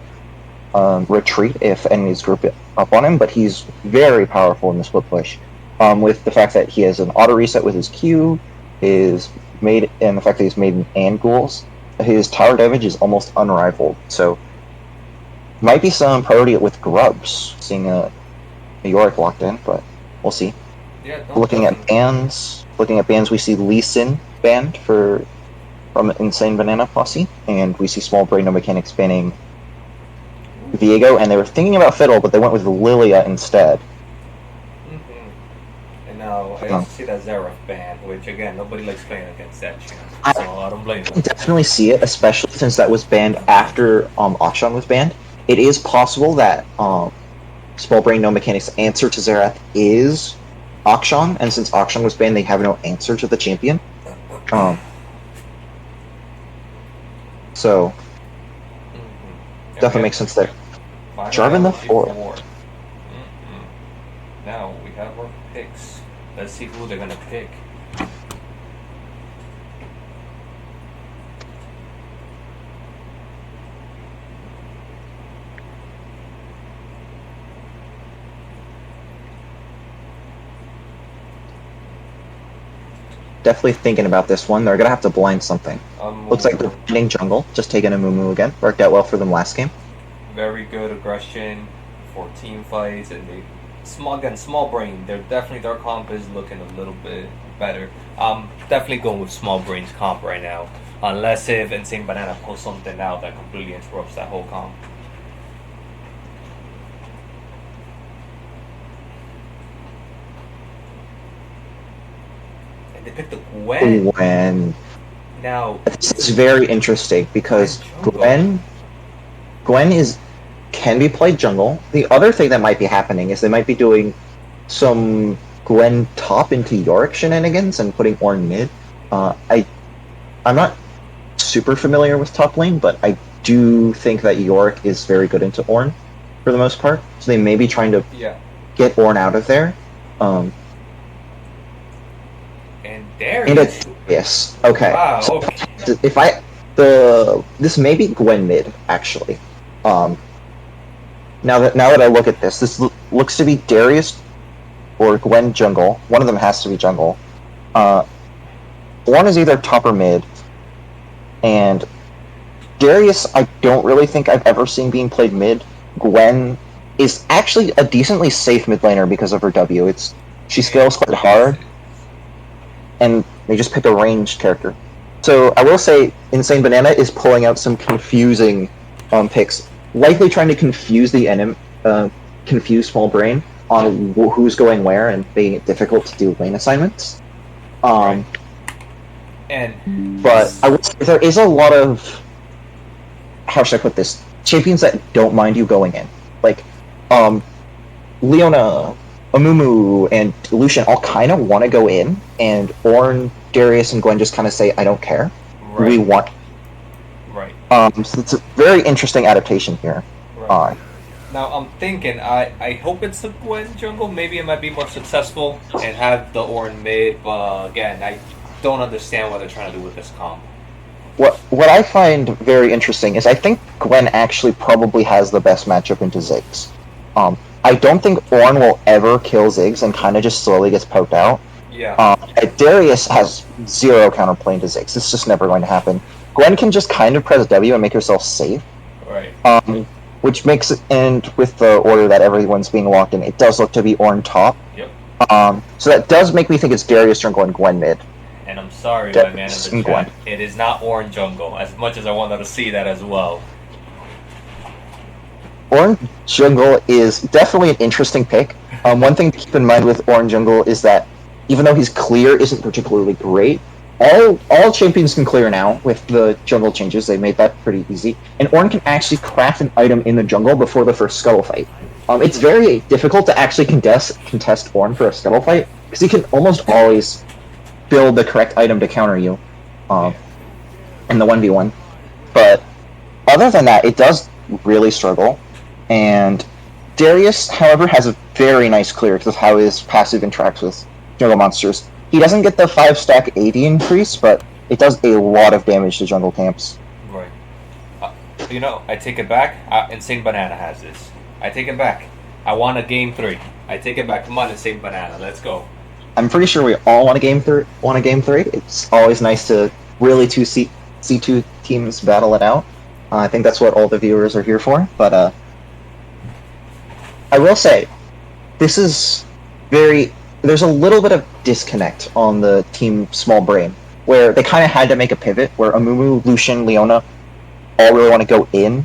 retreat if enemies group up on him, but he's very powerful in the split push. With the fact that he has an auto reset with his Q, and the fact that he's made and ghouls, his tower damage is almost unrivaled. So might be some priority with Grubs, seeing a Yorick locked in, but we'll see. Yeah, looking at bans, we see Lee Sin banned from Insane Banana Posse, and we see Small Brain No Mechanics banning Viego, and they were thinking about Fiddle, but they went with Lilia instead. And now I also see that Xerath ban, which again, nobody likes playing against that champ, so I don't blame them. I definitely see it, especially since that was banned after Akshan was banned. It is possible that Small Brain No Mechanics' answer to Xerath is Akshan, and since Akshan was banned, they have no answer to the champion. So definitely makes sense there. Jarvan the 4th. Now we have our picks. Let's see who they're gonna pick. Definitely thinking about this one. They're gonna have to blind something. Looks like they're blinding jungle, just taking a Mumu again. Worked out well for them last game. Very good aggression for team fights, and they small brain. Their comp is looking a little bit better. Definitely going with Small Brain's comp right now, unless if Insane Banana pulls something out that completely interrupts that whole comp. The picked the Gwen. Gwen. Now, This is very interesting Gwen because jungle. Gwen can be played jungle. The other thing that might be happening is they might be doing some Gwen top into Yorick shenanigans and putting Ornn mid. I'm not super familiar with top lane, but I do think that Yorick is very good into Ornn for the most part. So they may be trying to Yeah. get Ornn out of there. And there And he it's is. yes. Okay. Wow. So Okay. if this may be Gwen mid actually. Now that I look at this looks to be Darius or Gwen jungle. One of them has to be jungle. One is either top or mid, and Darius I don't really think I've ever seen being played mid. Gwen is actually a decently safe mid laner because of her W. She scales quite hard, and they just pick a ranged character. So I will say, Insane Banana is pulling out some confusing picks, likely trying to confuse the enemy, confuse Small Brain on who's going where and making it difficult to do lane assignments. Right. And But I would say there is a lot of, how should I put this, champions that don't mind you going in. Like, Leona, Amumu, and Lucian all kind of want to go in, and Ornn, Darius, and Gwen just kind of say, I don't care. right. We want. Right. So it's a very interesting adaptation here. Right. Now I'm thinking, I hope it's a Gwen jungle. Maybe it might be more successful and have the Ornn mid. But again, I don't understand what they're trying to do with this comp. What I find very interesting is I think Gwen actually probably has the best matchup into Ziggs. I don't think Ornn will ever kill Ziggs and kind of just slowly gets poked out. Yeah. Darius has zero counterplay into Ziggs. It's just never going to happen. Gwen can just kind of press W and make herself safe. Right. Which makes it, and with the order that everyone's being locked in, it does look to be Ornn top. Yep. So that does make me think it's Darius jungle and Gwen mid. And I'm sorry, my man in the chat. Gwen. It is not Ornn jungle, as much as I wanted to see that as well. Ornn jungle is definitely an interesting pick. One thing to keep in mind with Ornn jungle is that even though his clear isn't particularly great, all champions can clear now with the jungle changes. They made that pretty easy. And Ornn can actually craft an item in the jungle before the first scuttle fight. It's very difficult to actually contest Ornn for a scuttle fight, because he can almost always build the correct item to counter you in the 1v1. But other than that, it does really struggle. And Darius, however, has a very nice clear because of how his passive interacts with jungle monsters. He doesn't get the 5-stack AD increase, but it does a lot of damage to jungle camps. Right. I take it back. Insane Banana has this. I take it back. I want a game 3. I take it back. Come on, Insane Banana. Let's go. I'm pretty sure we all want a game 3. It's always nice to really see two teams battle it out. I think that's what all the viewers are here for. But I will say, this is there's a little bit of disconnect on the team Small Brain, where they kind of had to make a pivot, where Amumu, Lucian, Leona all really want to go in.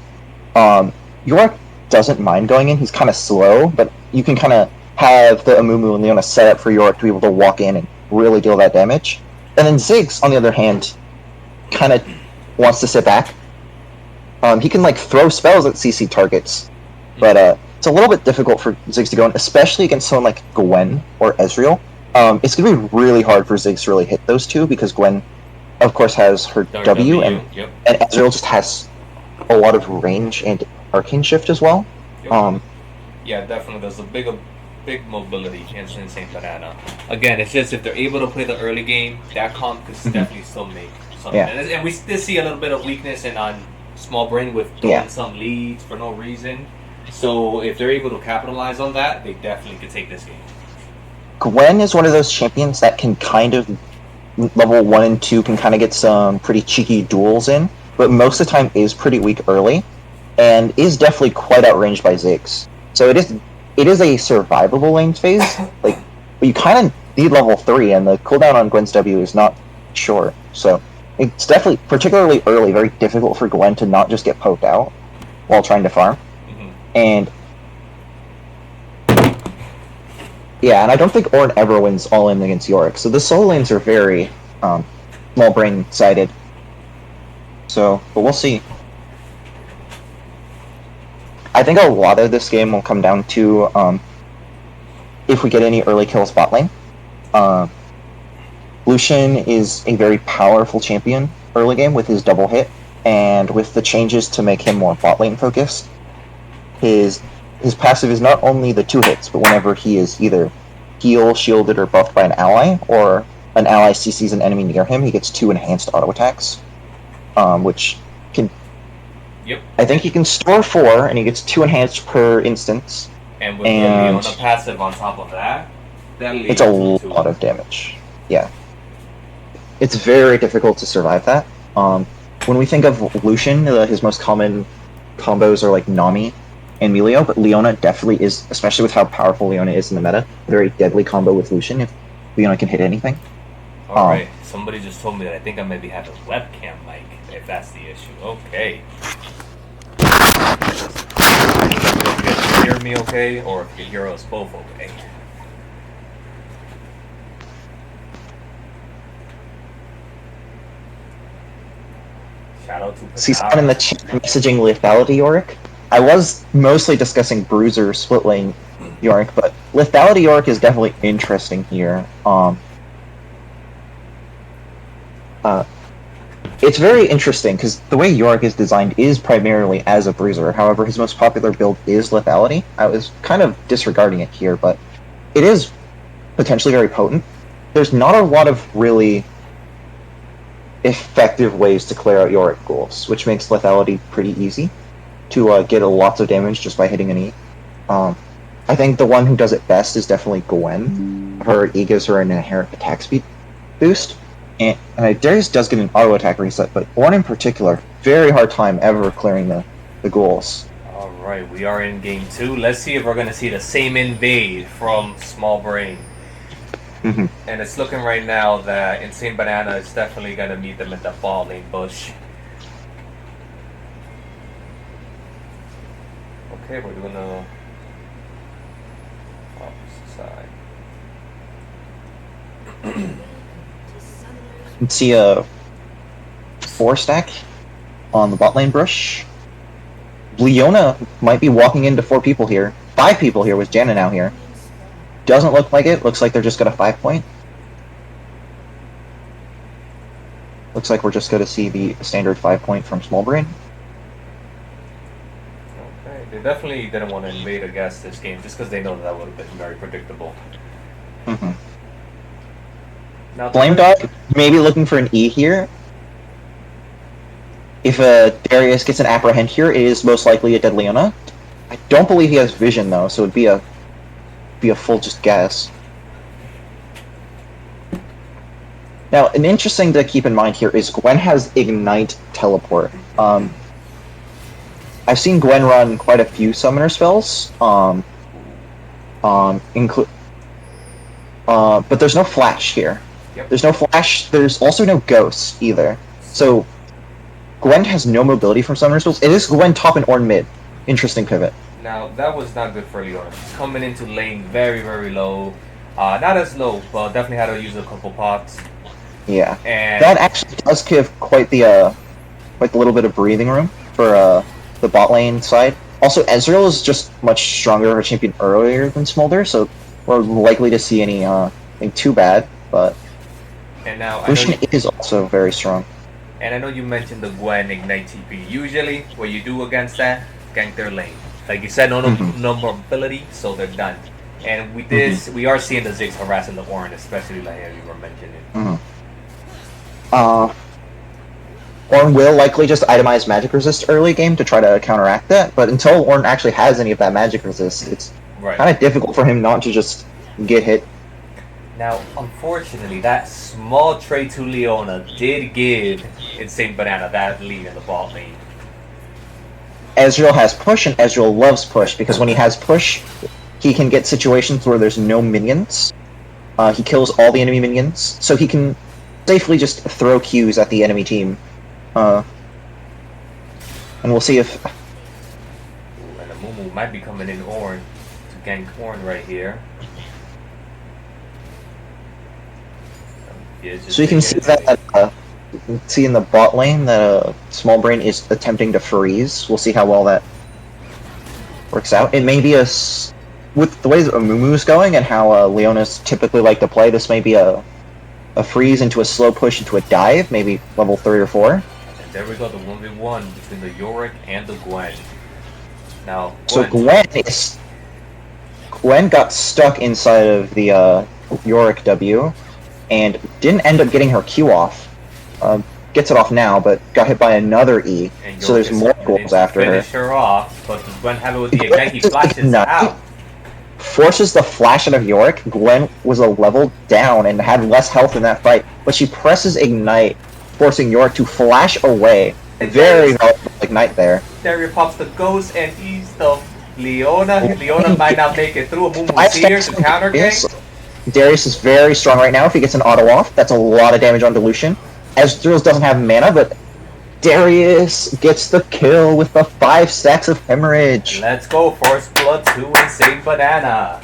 Yorick doesn't mind going in. He's kind of slow, but you can kind of have the Amumu and Leona set up for Yorick to be able to walk in and really deal that damage. And then Ziggs, on the other hand, kind of wants to sit back. He can throw spells at CC targets, but it's a little bit difficult for Ziggs to go in, especially against someone like Gwen or Ezreal. It's going to be really hard for Ziggs to really hit those two, because Gwen, of course, has her W, and Ezreal just has a lot of range and Arcane Shift as well. Yep. Yeah, definitely. There's a big mobility in Insane Banana. Again, it's just if they're able to play the early game, that comp could definitely still make something. Yeah. And we still see a little bit of weakness on Small Brain with throwing some leads for no reason. So if they're able to capitalize on that, they definitely could take this game. Gwen is one of those champions that can kind of, level 1 and 2, can kind of get some pretty cheeky duels in, but most of the time is pretty weak early, and is definitely quite outranged by Ziggs. So it is a survivable lane phase, but you kind of need level 3, and the cooldown on Gwen's W is not short. So it's definitely, particularly early, very difficult for Gwen to not just get poked out while trying to farm. And Yeah, and I don't think Ornn ever wins all in against Yorick, so the solo lanes are very small brain sided. So, but we'll see. I think a lot of this game will come down to if we get any early kills bot lane. Lucian is a very powerful champion early game with his double hit, and with the changes to make him more bot lane focused, his passive is not only the 2 hits, but whenever he is either heal, shielded, or buffed by an ally, or an ally CCs an enemy near him, he gets 2 enhanced auto attacks, which can. Yep. I think he can store 4, and he gets 2 enhanced per instance. And with the And Leona passive on top of that it's a lot of damage. Yeah. It's very difficult to survive that. When we think of Lucian, his most common combos are like Nami and Melio, but Leona definitely is, especially with how powerful Leona is in the meta, a very deadly combo with Lucian if Leona can hit anything. Alright, somebody just told me that I think I maybe have a webcam mic, if that's the issue. Okay. If you guys can hear me okay, or if you can hear us both okay. Shout out to Season in the chat messaging lethality Yorick. I was mostly discussing Bruiser split lane Yorick, but lethality Yorick is definitely interesting here. It's very interesting because the way Yorick is designed is primarily as a bruiser. However, his most popular build is lethality. I was kind of disregarding it here, but it is potentially very potent. There's not a lot of really effective ways to clear out Yorick ghouls, which makes lethality pretty easy to get lots of damage just by hitting an E. I think the one who does it best is definitely Gwen. Her E gives her an inherent attack speed boost. And Darius does get an auto attack reset, but one in particular, very hard time ever clearing the ghouls. Alright, we are in game 2. Let's see if we're going to see the same invade from Small Brain. Mm-hmm. And it's looking right now that Insane Banana is definitely going to meet them at the ball lane bush. Okay, we're going to... opposite side. You can see a 4-stack on the bot lane brush. Leona might be walking into 4 people here. 5 people here with Janna now here. Doesn't look like it. Looks like they're just going to 5-point. Looks like we're just going to see the standard 5-point from Small Brain. Okay, they definitely didn't want to invade or guess this game just because they know that would have been very predictable. Mm-hmm. Now, Flame Dog maybe looking for an E here. If Darius gets an apprehend here, it is most likely a dead Leona. I don't believe he has vision though, so it'd be a full just guess. Now, an interesting to keep in mind here is Gwen has Ignite Teleport. I've seen Gwen run quite a few summoner spells. But there's no flash here. Yep. There's no flash. There's also no ghosts either. So Gwen has no mobility from summoner spells. It is Gwen top and Ornn mid. Interesting pivot. Now, that was not good for Leona. She's coming into lane very, very low. Not as low, but definitely had to use a couple pots. Yeah. And that actually does give quite the little bit of breathing room for the bot lane side. Also, Ezreal is just much stronger of a champion earlier than Smolder, so we're likely to see anything too bad, but and now Lucian is also very strong. And I know you mentioned the Gwen Ignite TP. Usually, what you do against that, gank their lane. Like you said, no mobility, so they're done. And with this, we are seeing the Ziggs harassing the Ornn, especially like you were mentioning. Ornn will likely just itemize magic resist early game to try to counteract that, but until Ornn actually has any of that magic resist, it's kind of difficult for him not to just get hit. Now, unfortunately, that small trade to Leona did give Insane Banana that lead in the ball lane. Ezreal has push, and Ezreal loves push, because when he has push, he can get situations where there's no minions. He kills all the enemy minions, so he can safely just throw Qs at the enemy team. And we'll see if... And the Mumu might be coming in Ornn to gank Ornn right here. He is So just you can taking see his that time. see in the bot lane that Small Brain is attempting to freeze. We'll see how well that works out. It may be with the way that Amumu's going and how Leonas typically like to play, this may be a freeze into a slow push into a dive, maybe level 3 or 4. And there we go, the 1v1 between the Yorick and the Gwen. Now, So Gwen. Gwen got stuck inside of the Yorick W and didn't end up getting her Q off. Gets it off now, but got hit by another E. And So Yorick there's is more coming in goals to after her. finish her off, but does Gwen have it with the Ignite? He flashes Ignite. out. Forces the flash out of Yorick. Gwen was a level down and had less health in that fight, but she presses Ignite, forcing Yorick to flash away. And Very valuable Ignite there. There pops the Ghost and eats the Leona. Leona might not make it through. Amumu's here to counter gank. Darius is very strong right now. If he gets an auto off, that's a lot of damage on Dilution. Ezreal doesn't have mana, but Darius gets the kill with the 5 stacks of Hemorrhage. Let's go, First Blood 2 Insane Banana.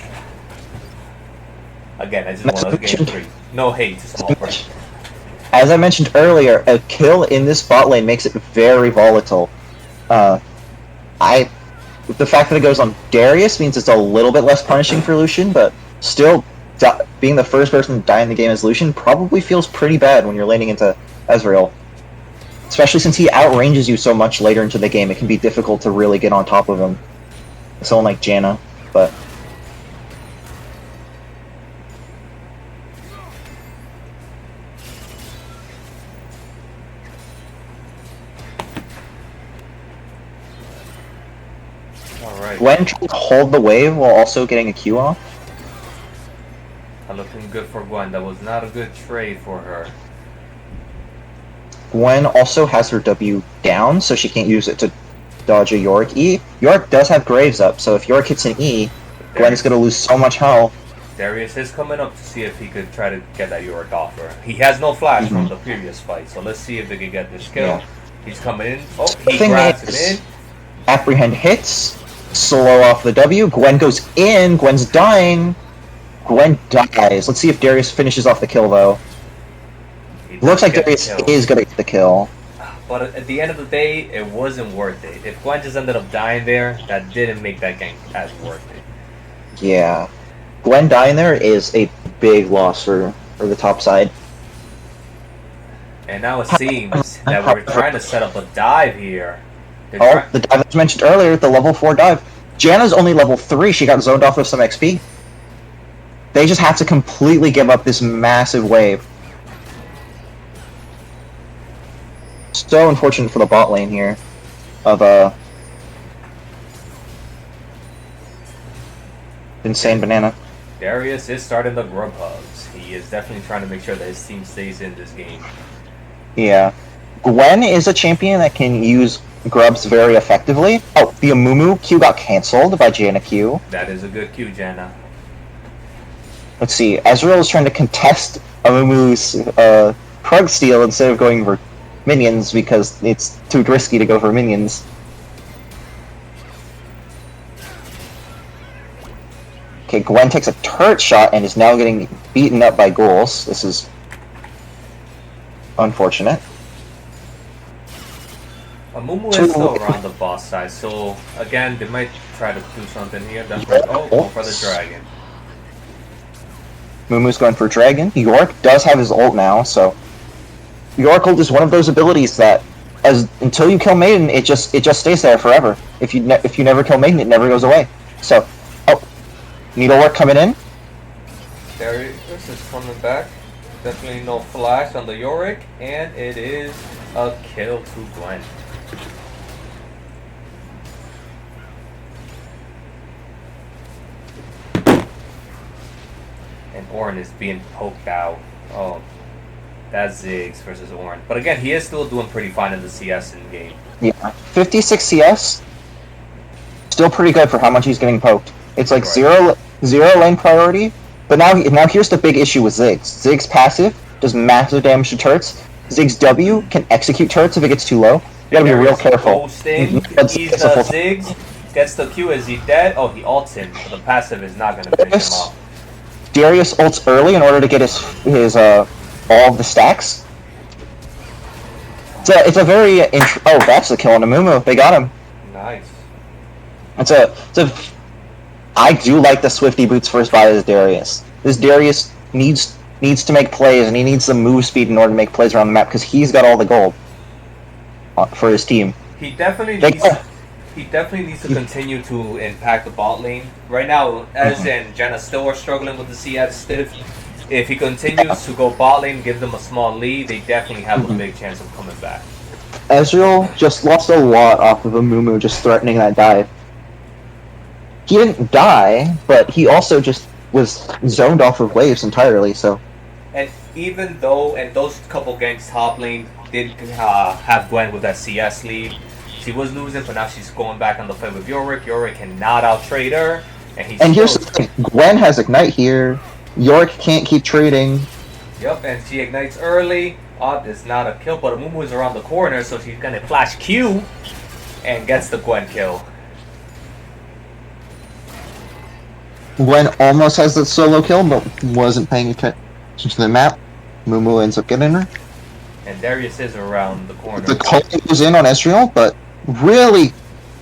Again, I just want to game 3. No hate to Small Brain. As I mentioned earlier, a kill in this bot lane makes it very volatile. The fact that it goes on Darius means it's a little bit less punishing for Lucian, but still, being the first person to die in the game as Lucian probably feels pretty bad when you're laning into Ezreal. Especially since he outranges you so much later into the game, it can be difficult to really get on top of him. Someone like Janna, but... Alright. Gwen trying to hold the wave while also getting a Q off. Looking good for Gwen. That was not a good trade for her. Gwen also has her W down, so she can't use it to dodge a Yorick E. Yorick does have Graves up, so if Yorick hits an E, Gwen's going to lose so much health. Darius is coming up to see if he could try to get that Yorick off her. He has no flash from the previous fight, so let's see if they can get this kill. Yeah. He's coming in. Oh, he grabs him in. Apprehend hits, slow off the W. Gwen goes in. Gwen's dying. Gwen dies. Let's see if Darius finishes off the kill, though. Looks like Darius is going to get the kill. But at the end of the day, it wasn't worth it. If Gwen just ended up dying there, that didn't make that gank as worth it. Yeah. Gwen dying there is a big loss for the top side. And now it seems that we're trying to set up a dive here. The dive that you mentioned earlier, the level 4 dive. Janna's only level 3. She got zoned off with some XP. They just have to completely give up this massive wave. So unfortunate for the bot lane here of Insane Banana. Darius is starting the grub hugs. He is definitely trying to make sure that his team stays in this game. Yeah. Gwen is a champion that can use grubs very effectively. Oh, the Amumu Q got cancelled by Janna Q. That is a good Q, Janna. Let's see. Ezreal is trying to contest Amumu's Prug Steal instead of going for minions because it's too risky to go for minions. Okay, Gwen takes a turret shot and is now getting beaten up by ghouls. This is unfortunate. Amumu is still around the boss side, so again, they might try to do something here. Go for the dragon. Mumu's going for dragon. Yorick does have his ult now, so Yorick ult is one of those abilities that, until you kill Maiden, it just stays there forever. If you never kill Maiden, it never goes away. So, Needlework coming in. Darius is coming back. Definitely no flash on the Yorick, and it is a kill to Gwen. And Ornn is being poked out. Oh, that's Ziggs versus Ornn. But again, he is still doing pretty fine in the CS in game. Yeah, 56 CS. Still pretty good for how much he's getting poked. It's like zero lane priority. But now here's the big issue with Ziggs. Ziggs passive does massive damage to turrets. Ziggs W can execute turrets if it gets too low. You gotta be real careful. He's Ziggs. Gets the Q. Is he dead? Oh, he ults him. The passive is not gonna finish him off. Darius ults early in order to get his ult all the stacks. It's a very oh, that's the kill on Amumu. They got him. Nice. It's a. I do like the Swifty boots first by this Darius. This Darius needs to make plays, and he needs the move speed in order to make plays around the map because he's got all the gold for his team. He definitely needs to continue to impact the bot lane. Right now, Ez and Jenna still are struggling with the CS. If he continues to go bot lane, give them a small lead, they definitely have a big chance of coming back. Ezreal just lost a lot off of Amumu just threatening that dive. He didn't die, but he also just was zoned off of waves entirely, so... And even though, and those couple ganks top lane did have Gwen with that CS lead, she was losing, but now she's going back on the fight with Yorick. Yorick cannot out-trade her, and here's the thing, Gwen has Ignite here, Yorick can't keep trading. Yep, and she ignites early. It's not a kill, but Amumu is around the corner, so she's gonna flash Q and gets the Gwen kill. Gwen almost has the solo kill, but wasn't paying attention to the map. Mumu ends up getting her. And Darius is around the corner. The call goes in on Ezreal, but really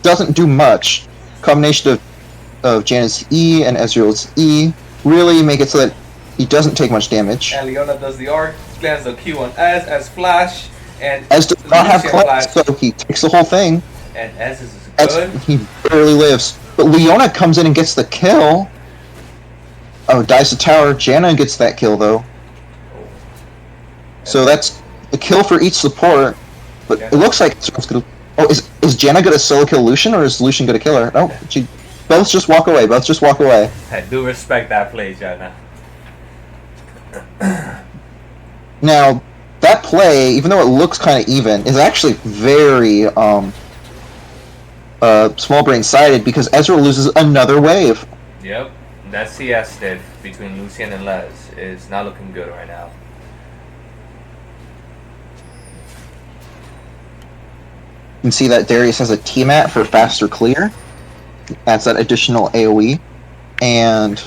doesn't do much. Combination of Janet's E and Ezreal's E really make it so that he doesn't take much damage. And Leona does the arc, plans the Q on Ez as flash, and Ez does not have class, so he takes the whole thing. And Ez is good. He barely lives. But Leona comes in and gets the kill. Oh, dies the tower. Janna gets that kill, though. So that's a kill for each support. But Janna. It looks like it's gonna... Oh, is Janna gonna solo kill Lucian, or is Lucian gonna kill her? No, both just walk away. Both just walk away. I do respect that play, Janna. Now, that play, even though it looks kind of even, is actually very small brain sided because Ezreal loses another wave. Yep, that CS diff between Lucian and Les is not looking good right now. You can see that Darius has a T-Mat for faster clear. That's that additional AoE. And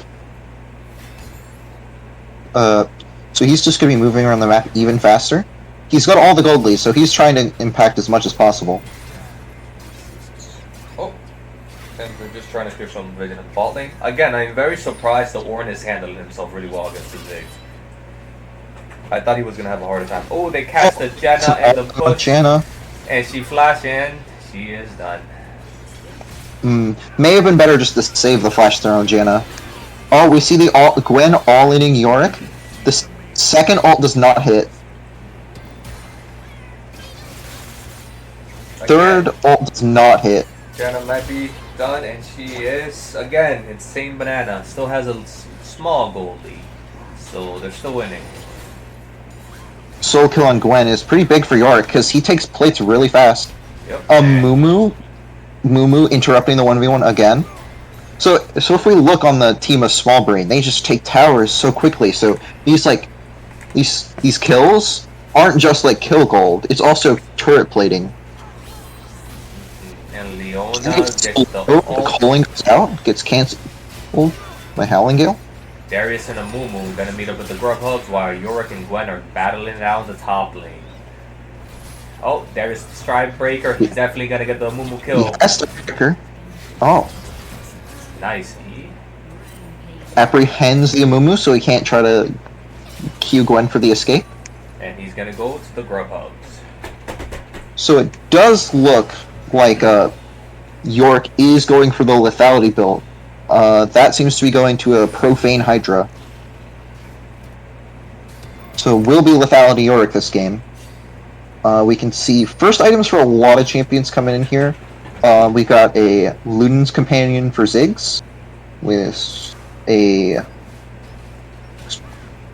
so he's just going to be moving around the map even faster. He's got all the gold leads, so he's trying to impact as much as possible. Oh, and we're just trying to clear some vision in the bot lane. Again, I'm very surprised that Ornn is handling himself really well against the Ziggs. I thought he was going to have a harder time. Oh, they cast the Janna and the push. Janna. And she flash in. She is done. May have been better just to save the flash throw on Janna. Oh, we see the Gwen all-inning Yorick. The second ult does not hit. Third ult does not hit. Janna might be done, and she is. Again, it's same banana. Still has a small gold lead. So they're still winning. Soul kill on Gwen is pretty big for Yorick because he takes plates really fast. Yep. Mumu interrupting the 1v1 again. So if we look on the team of Small Brain, they just take towers so quickly. So these kills aren't just like kill gold; it's also turret plating. And Leona gets the calling goes out, gets cancelled by Howling Gale. Darius and Amumu gonna meet up with the Grubhubs while Yorick and Gwen are battling out the top lane. Oh, Darius Stride Breaker. He's definitely gonna get the Amumu kill. That's the breaker. Oh. Nice. Apprehends the Amumu so he can't try to cue Gwen for the escape. And he's gonna go to the Grubhubs. So it does look like Yorick is going for the lethality build. That seems to be going to a Profane Hydra. So will be lethality Yorick this game. We can see first items for a lot of champions coming in here. We got a Luden's Companion for Ziggs, with a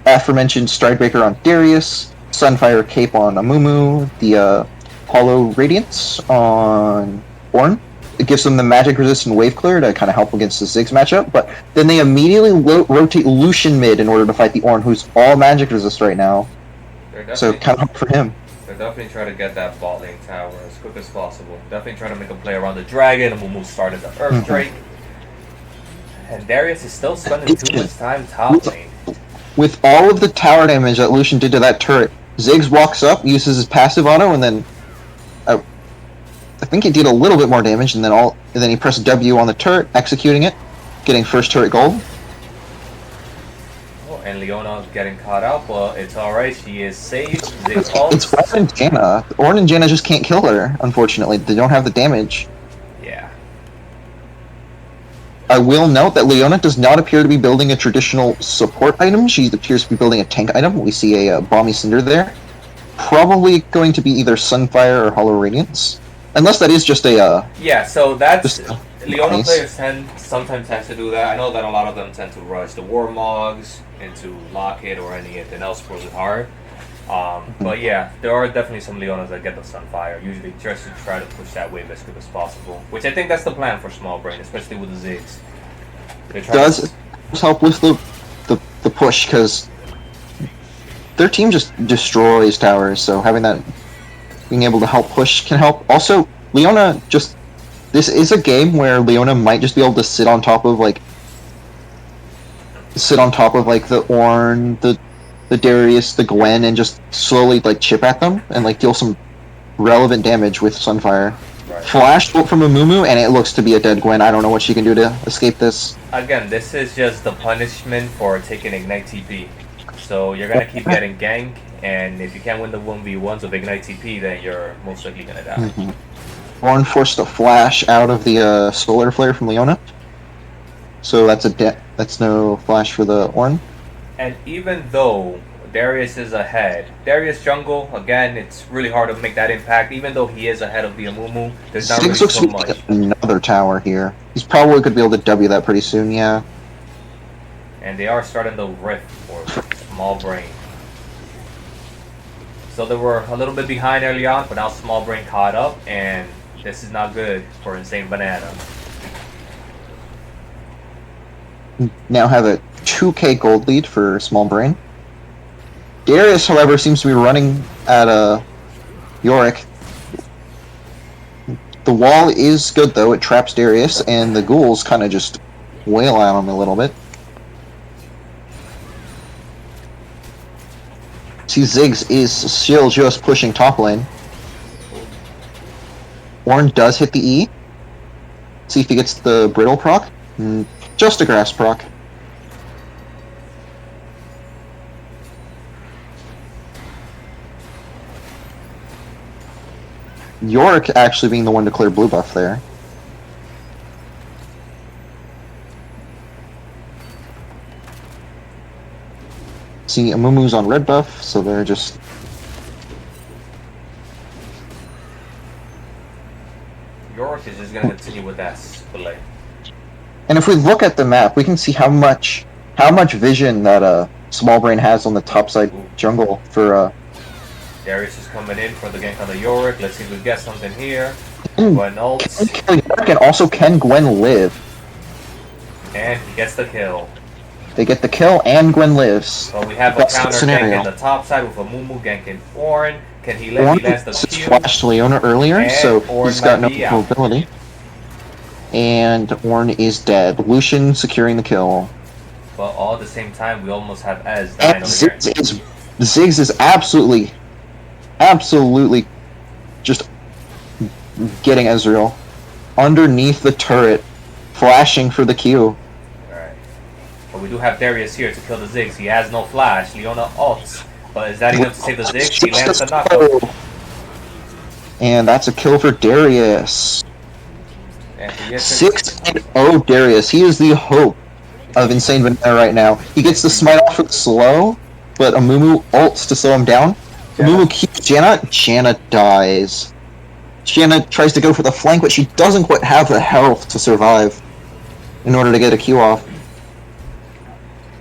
aforementioned Stridebreaker on Darius, Sunfire Cape on Amumu, the Hollow Radiance on Ornn. It gives them the magic resistant wave clear to kind of help against the Ziggs matchup, but then they immediately rotate Lucian mid in order to fight the Ornn, who's all magic resist right now. So kind of hard for him. They're definitely trying to get that bot lane tower as quick as possible. Definitely trying to make a play around the dragon, and Amumu started the Earth Drake. And Darius is still spending too much time top lane. with all of the tower damage that Lucian did to that turret, Ziggs walks up, uses his passive auto, and then I think he did a little bit more damage, and then he pressed W on the turret, executing it, getting first turret gold. Oh, and Leona's getting caught out, but it's alright. She is safe. Ziggs It's Ornn and Janna. Ornn and Janna just can't kill her, unfortunately. They don't have the damage. Yeah. I will note that Leona does not appear to be building a traditional support item. She appears to be building a tank item. We see a Balmy Cinder there. Probably going to be either Sunfire or Hollow Radiance. Unless that is just a... Yeah, so that's... Leona nice. players sometimes tend to do that. I know that a lot of them tend to rush the Warmogs into Locket or anything else for the hard. But yeah, there are definitely some Leonas that get the Sunfire, usually just to try to push that wave as quick as possible. Which I think that's the plan for Small Brain, especially with the Ziggs. Does help with the push, because their team just destroys towers, so having that, being able to help push can help. Also, Leona just, this is a game where Leona might just be able to sit on top of like the Ornn, the Darius, the Gwen, and just slowly like chip at them and like deal some relevant damage with Sunfire. Right. Flash from Amumu, and it looks to be a dead Gwen. I don't know what she can do to escape this. Again, this is just the punishment for taking Ignite TP. So you're gonna keep getting gank, and if you can't win the 1v1s of Ignite TP, then you're most likely gonna die. Ornn forced a flash out of the Solar Flare from Leona. So that's no flash for the Ornn. And even though Darius is ahead, Darius jungle, again, it's really hard to make that impact. Even though he is ahead of the Amumu, there's not really so much. Another tower here. He's probably going to be able to W that pretty soon, yeah. And they are starting the rift for Small Brain. So they were a little bit behind early on, but now Small Brain caught up, and this is not good for Insane Banana. Now have a 2k gold lead for Small Brain. Darius, however, seems to be running at Yorick. The wall is good, though. It traps Darius, and the ghouls kind of just wail at him a little bit. See, Ziggs is still just pushing top lane. Ornn does hit the E. See if he gets the Brittle proc. Just a grass proc. Yorick actually being the one to clear blue buff there. See, Amumu's on red buff, so they're just... Yorick is just going to continue with that split. And if we look at the map, we can see how much vision that Small Brain has on the top side jungle for Darius is coming in for the gank on the Yorick. Let's see if we get something here. Gwen ults. Can kill Yorick, and also can Gwen live? And he gets the kill. They get the kill, and Gwen lives. So we have a counter gank in the top side with a Mumu ganking Ornn. Can he live? He lands the Q. Flashed Leona earlier, so Ornn he's got no mobility. And Ornn is dead. Lucian securing the kill. But all at the same time, we almost have Ez dying over here. Ziggs is absolutely just getting Ezreal underneath the turret, flashing for the Q. Alright. But we do have Darius here to kill the Ziggs. He has no flash. Leona ults. But is that enough to save the Ziggs? He lands the knockup. And that's a kill for Darius. 6-0 Darius. He is the hope of Insane Banana right now. He gets the smite off for the slow, but Amumu ults to slow him down. Amumu keeps Janna. Janna dies. Janna tries to go for the flank, but she doesn't quite have the health to survive in order to get a Q off.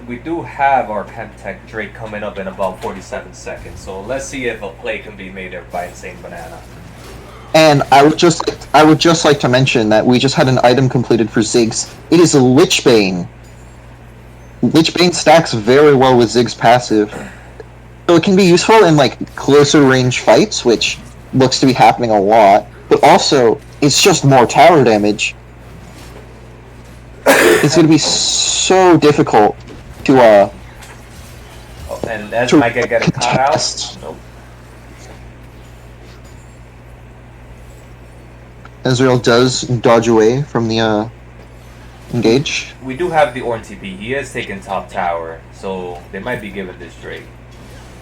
We do have our Chemtech Drake coming up in about 47 seconds, so let's see if a play can be made there by Insane Banana. And I would just like to mention that we just had an item completed for Ziggs. It is a Lichbane. Lichbane stacks very well with Ziggs' passive. So it can be useful in like closer range fights, which looks to be happening a lot, but also it's just more tower damage. It's going to be so difficult to And Ez to might get a caught out. contest. Nope. Ezreal does dodge away from the engage. We do have the Ornn TP. He is taking top tower, so they might be giving this Drake.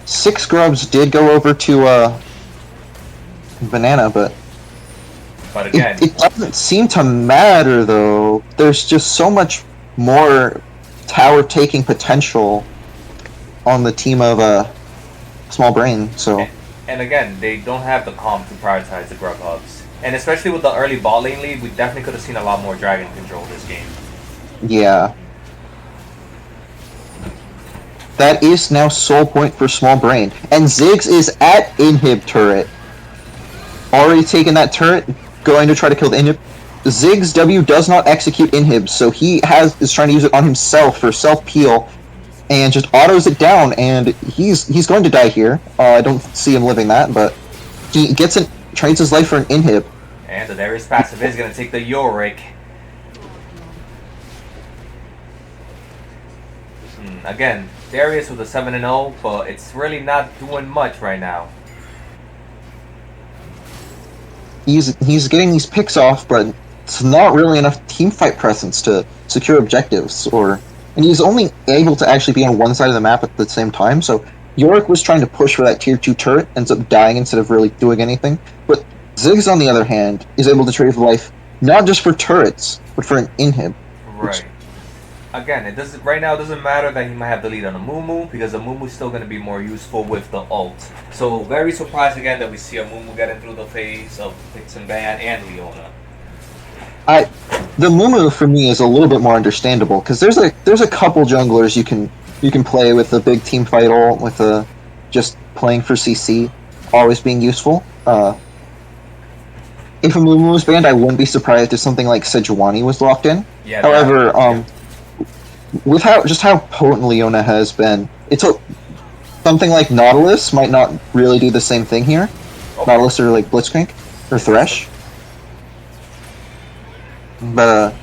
6 grubs did go over to Banana, but again, it doesn't seem to matter though. There's just so much more tower taking potential on the team of Small Brain. So and again, they don't have the comp to prioritize the grub hubs. And especially with the early bot lane lead, we definitely could have seen a lot more dragon control this game. yeah. That is now soul point for Small Brain. And Ziggs is at inhib turret. Already taken that turret, going to try to kill the inhib. Ziggs W does not execute inhib, so he is trying to use it on himself for self-peel, and just autos it down, and he's going to die here. I don't see him living that, but he trades his life for an inhib. And the Darius passive is going to take the Yorick. Again, Darius with a 7-0, but it's really not doing much right now. He's getting these picks off, but it's not really enough team fight presence to secure objectives, and he's only able to actually be on one side of the map at the same time, so Yorick was trying to push for that tier 2 turret, ends up dying instead of really doing anything, but Ziggs, on the other hand, is able to trade life not just for turrets, but for an inhib. Right. Again, right now it doesn't matter that he might have the lead on a Mumu, because the Mumu is still going to be more useful with the ult. So very surprised again that we see a Mumu getting through the phase of Pix and Ban and Leona. The Mumu for me is a little bit more understandable because there's a couple junglers you can play with a big team fight ult, with just playing for CC always being useful. If a Mumu was banned, I wouldn't be surprised if something like Sejuani was locked in. Yeah. However, with how potent Leona has been, something like Nautilus might not really do the same thing here. Okay. Nautilus or like Blitzcrank or Thresh. But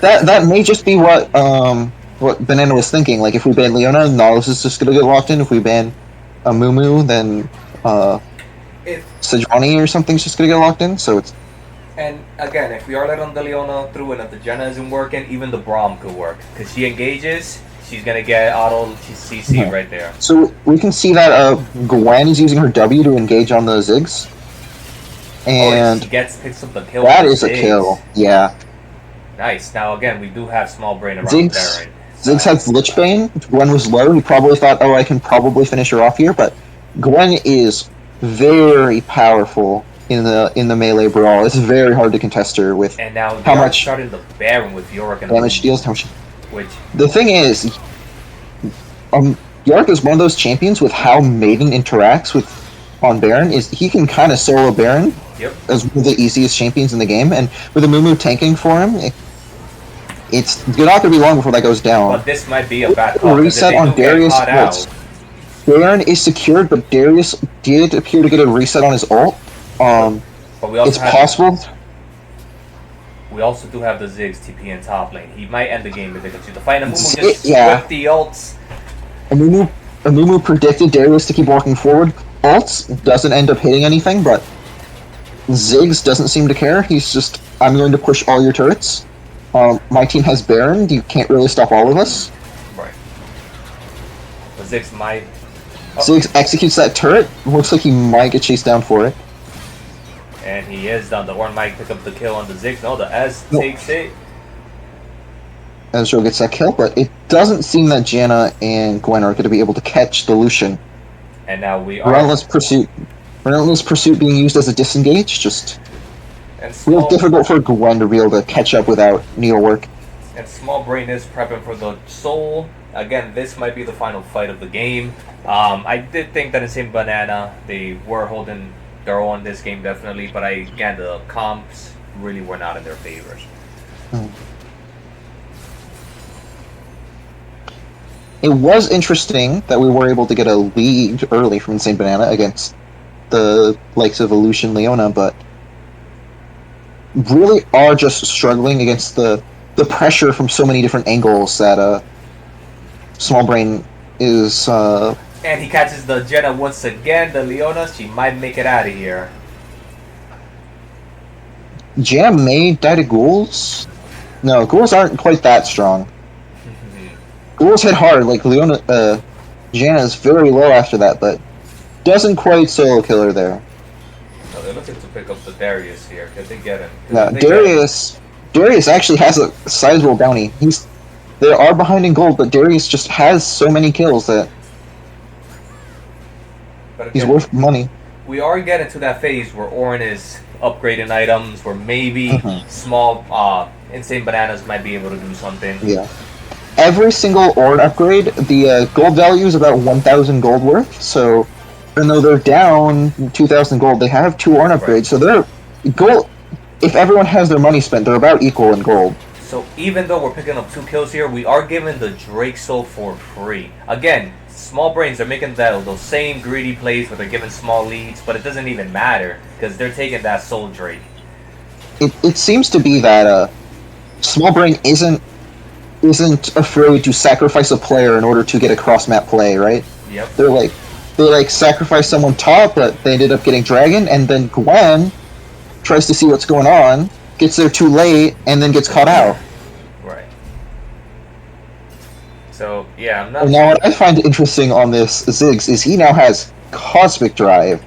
that may just be what Banana was thinking. Like, if we ban Leona, Nautilus is just gonna get locked in. If we ban a Mumu, then Sejuani or something's just gonna get locked in. So it's. And again, if we are letting the Leona through and if the Jenna isn't working, even the Braum could work. Because she engages, she's going to get auto CC right there. So we can see that Gwen is using her W to engage on the Ziggs. And she picks up the kill. That is a kill, yeah. Nice. Now again, we do have Small Brain around Ziggs, there. Ziggs has Lichbane. Gwen was low. He probably thought, I can probably finish her off here. But Gwen is very powerful in the melee brawl. It's very hard to contest her with and now how much started the Baron with Yorick and damage she deals. Which the thing is, Yorick is one of those champions with how Maiden interacts on Baron is he can kind of solo Baron. Yep. As one of the easiest champions in the game, and with a Mumu tanking for him, it's not going to be long before that goes down. But this might be a bad call. Reset on Darius. Baron is secured, but Darius did appear to get a reset on his ult. But we also it's possible. We also do have the Ziggs TP in top lane. He might end the game with it. The fight, Mumu just whip the ults. A Mumu predicted Darius to keep walking forward. Ults doesn't end up hitting anything, but Ziggs doesn't seem to care. He's just, I'm going to push all your turrets. My team has Baron. You can't really stop all of us. Right. But Ziggs might. Ziggs executes that turret. Looks like he might get chased down for it. And he is down. The Ornn might pick up the kill on the Ziggs. No, the S takes it. Ezreal gets that kill, but it doesn't seem that Janna and Gwen are going to be able to catch the Lucian. And now we are. Relentless Pursuit being used as a disengage, just real difficult for Gwen to be able to catch up without Neo work. And Small Brain is prepping for the Soul. Again, this might be the final fight of the game. I did think that in Same Banana, they were holding their own this game, definitely. But again, the comps really were not in their favor. It was interesting that we were able to get a lead early from Insane Banana against the likes of Illusion Leona, but really are just struggling against the pressure from so many different angles that Small Brain is And he catches the Jenna once again. The Leona, she might make it out of here. Jam may die to ghouls. No, ghouls aren't quite that strong. Ghouls hit hard, like Leona. Janna is very low after that, but doesn't quite solo kill her there. So they're looking to pick up the Darius here. Can they get him? Now Darius actually has a sizable bounty. They are behind in gold, but Darius just has so many kills that But he's again, worth money. we are getting to that phase where Orin is upgrading items, where maybe small insane bananas might be able to do something. Yeah. Every single Ord upgrade, the gold value is about 1,000 gold worth. So, even though they're down 2,000 gold, they have 2 Ord upgrades. So they're gold. If everyone has their money spent, they're about equal in gold. So even though we're picking up 2 kills here, we are given the Drake Soul for free. Again, small brains are making those same greedy plays where they're giving small leads, but it doesn't even matter because they're taking that Soul Drake. It seems to be that small brain isn't afraid to sacrifice a player in order to get a cross map play, right? Yep. They sacrifice someone top, but they ended up getting dragon, and then Gwen tries to see what's going on, gets there too late, and then gets caught out. Right. So yeah, I'm not. And now what I find interesting on this Ziggs is he now has Cosmic Drive,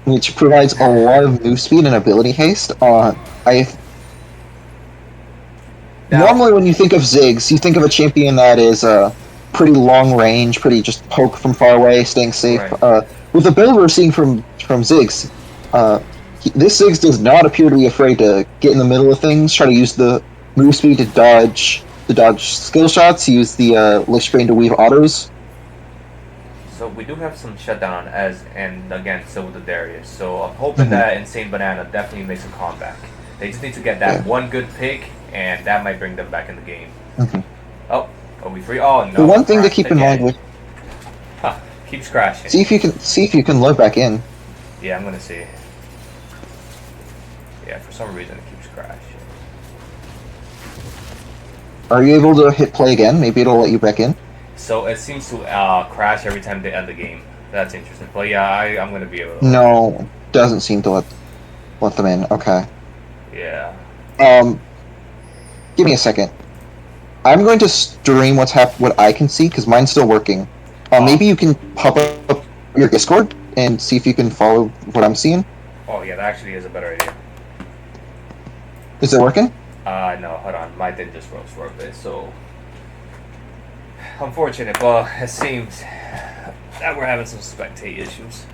which provides a lot of move speed and ability haste. Normally, when you think of Ziggs, you think of a champion that is pretty long range, pretty just poke from far away, staying safe. Right. With the build we're seeing from Ziggs, this Ziggs does not appear to be afraid to get in the middle of things, try to use the move speed to dodge skill shots, use the Lich Bane to weave autos. So we do have some shutdown and again, so with the Darius. So I'm hoping that Insane Banana definitely makes a comeback. They just need to get that one good pick, and that might bring them back in the game. Oh, are we free? Oh no! The one thing to keep in mind with keeps crashing. see if you can load back in. Yeah, I'm gonna see. Yeah, for some reason it keeps crashing. Are you able to hit play again? Maybe it'll let you back in. So it seems to crash every time they end the game. That's interesting. But yeah, I'm gonna be able to. No, doesn't seem to let them in. Okay. Yeah. Give me a second. I'm going to stream what I can see because mine's still working. Maybe you can pop up your Discord and see if you can follow what I'm seeing. Oh yeah, that actually is a better idea. Is it working? No, hold on. My thing just froze for a bit, so unfortunate. But it seems that we're having some spectate issues.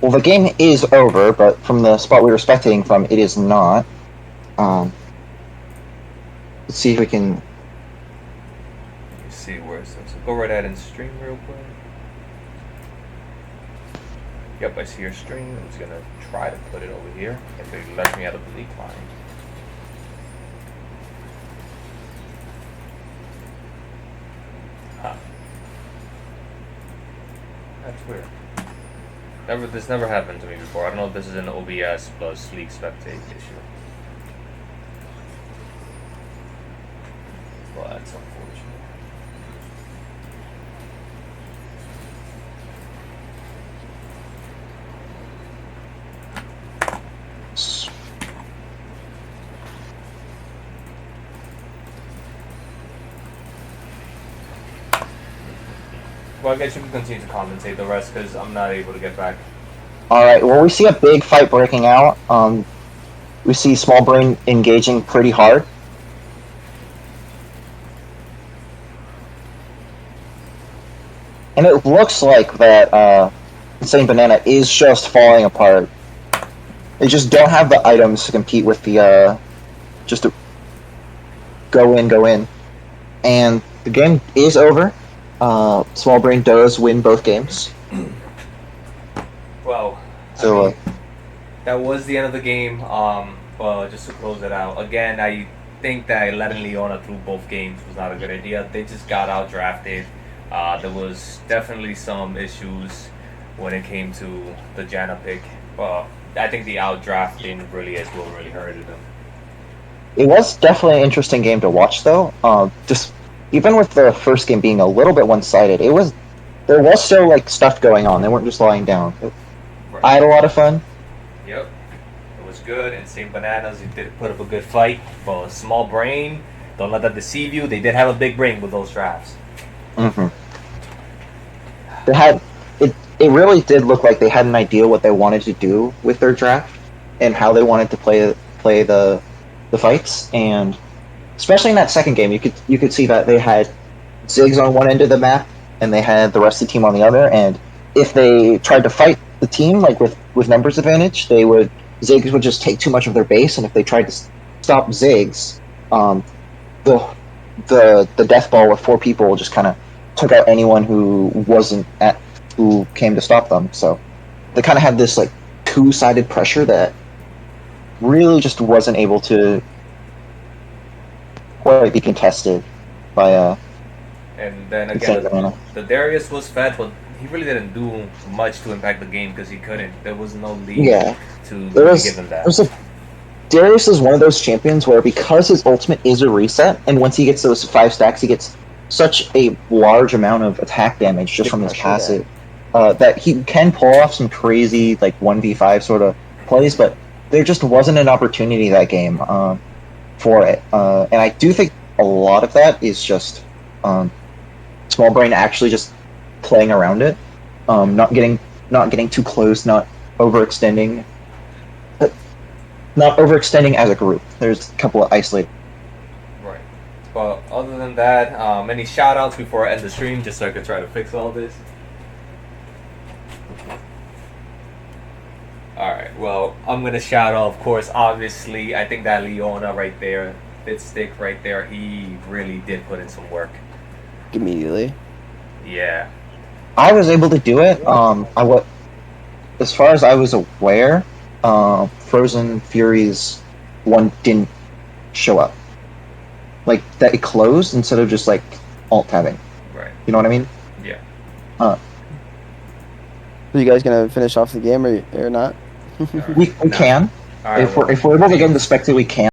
Well, the game is over, but from the spot we were spectating from, it is not. Let's see if we can. Let me see where it's. So go right ahead and stream real quick. Yep, I see your stream. I'm just gonna try to put it over here if it lets me out of the decline. Huh. That's weird. This never happened to me before. I don't know if this is an OBS plus League Spectate issue. Well, that's unfortunate. Well, I guess you can continue to commentate the rest because I'm not able to get back. Alright, well, we see a big fight breaking out. We see Small Brain engaging pretty hard. And it looks like that Insane Banana is just falling apart. They just don't have the items to compete with the just to go in. And the game is over. Small Brain does win both games. Well, So I mean, that was the end of the game. Well, just to close it out, again, I think that letting Leona through both games was not a good idea. They just got out drafted. There was definitely some issues when it came to the Janna pick. I think the out drafting really is what really hurted them. It was definitely an interesting game to watch, though. Just even with the first game being a little bit one-sided, there was still like stuff going on. They weren't just lying down. Right. I had a lot of fun. Yep. It was good. And same bananas. He did put up a good fight. But a small brain. Don't let that deceive you. They did have a big brain with those drafts. Mm-hmm. They had it. It really did look like they had an idea what they wanted to do with their draft and how they wanted to play the fights. And especially in that second game, you could see that they had Ziggs on one end of the map and they had the rest of the team on the other. And if they tried to fight the team like with numbers advantage, Ziggs would just take too much of their base. And if they tried to stop Ziggs, the the death ball with 4 people just kind of took out anyone who came to stop them. So they kind of had this like 2-sided pressure that really just wasn't able to quite be contested by And then Insane again, Banana. the Darius was fed, but he really didn't do much to impact the game because he couldn't. There was no lead Yeah, to there really give was him that. there's a Darius is one of those champions where because his ultimate is a reset, and once he gets those 5 stacks, he gets such a large amount of attack damage just Big from his pressure passive that he can pull off some crazy like 1v5 sort of plays, but there just wasn't an opportunity that game for it. And I do think a lot of that is just Small Brain actually just playing around it, not getting too close, overextending not overextending as a group. There's a couple of isolated. Right. But other than that, any shout outs before I end the stream just so I could try to fix all this? Alright, well, I'm going to shout out, of course, obviously, I think that Leona right there, Fitstick right there, he really did put in some work. immediately. Yeah. I was able to do it. As far as I was aware, Frozen Fury's one didn't show up. Like that it closed instead of just like alt tabbing. Right. You know what I mean? Yeah. Are you guys gonna finish off the game or not? We can. All right, If we're able to get into spectate, we can.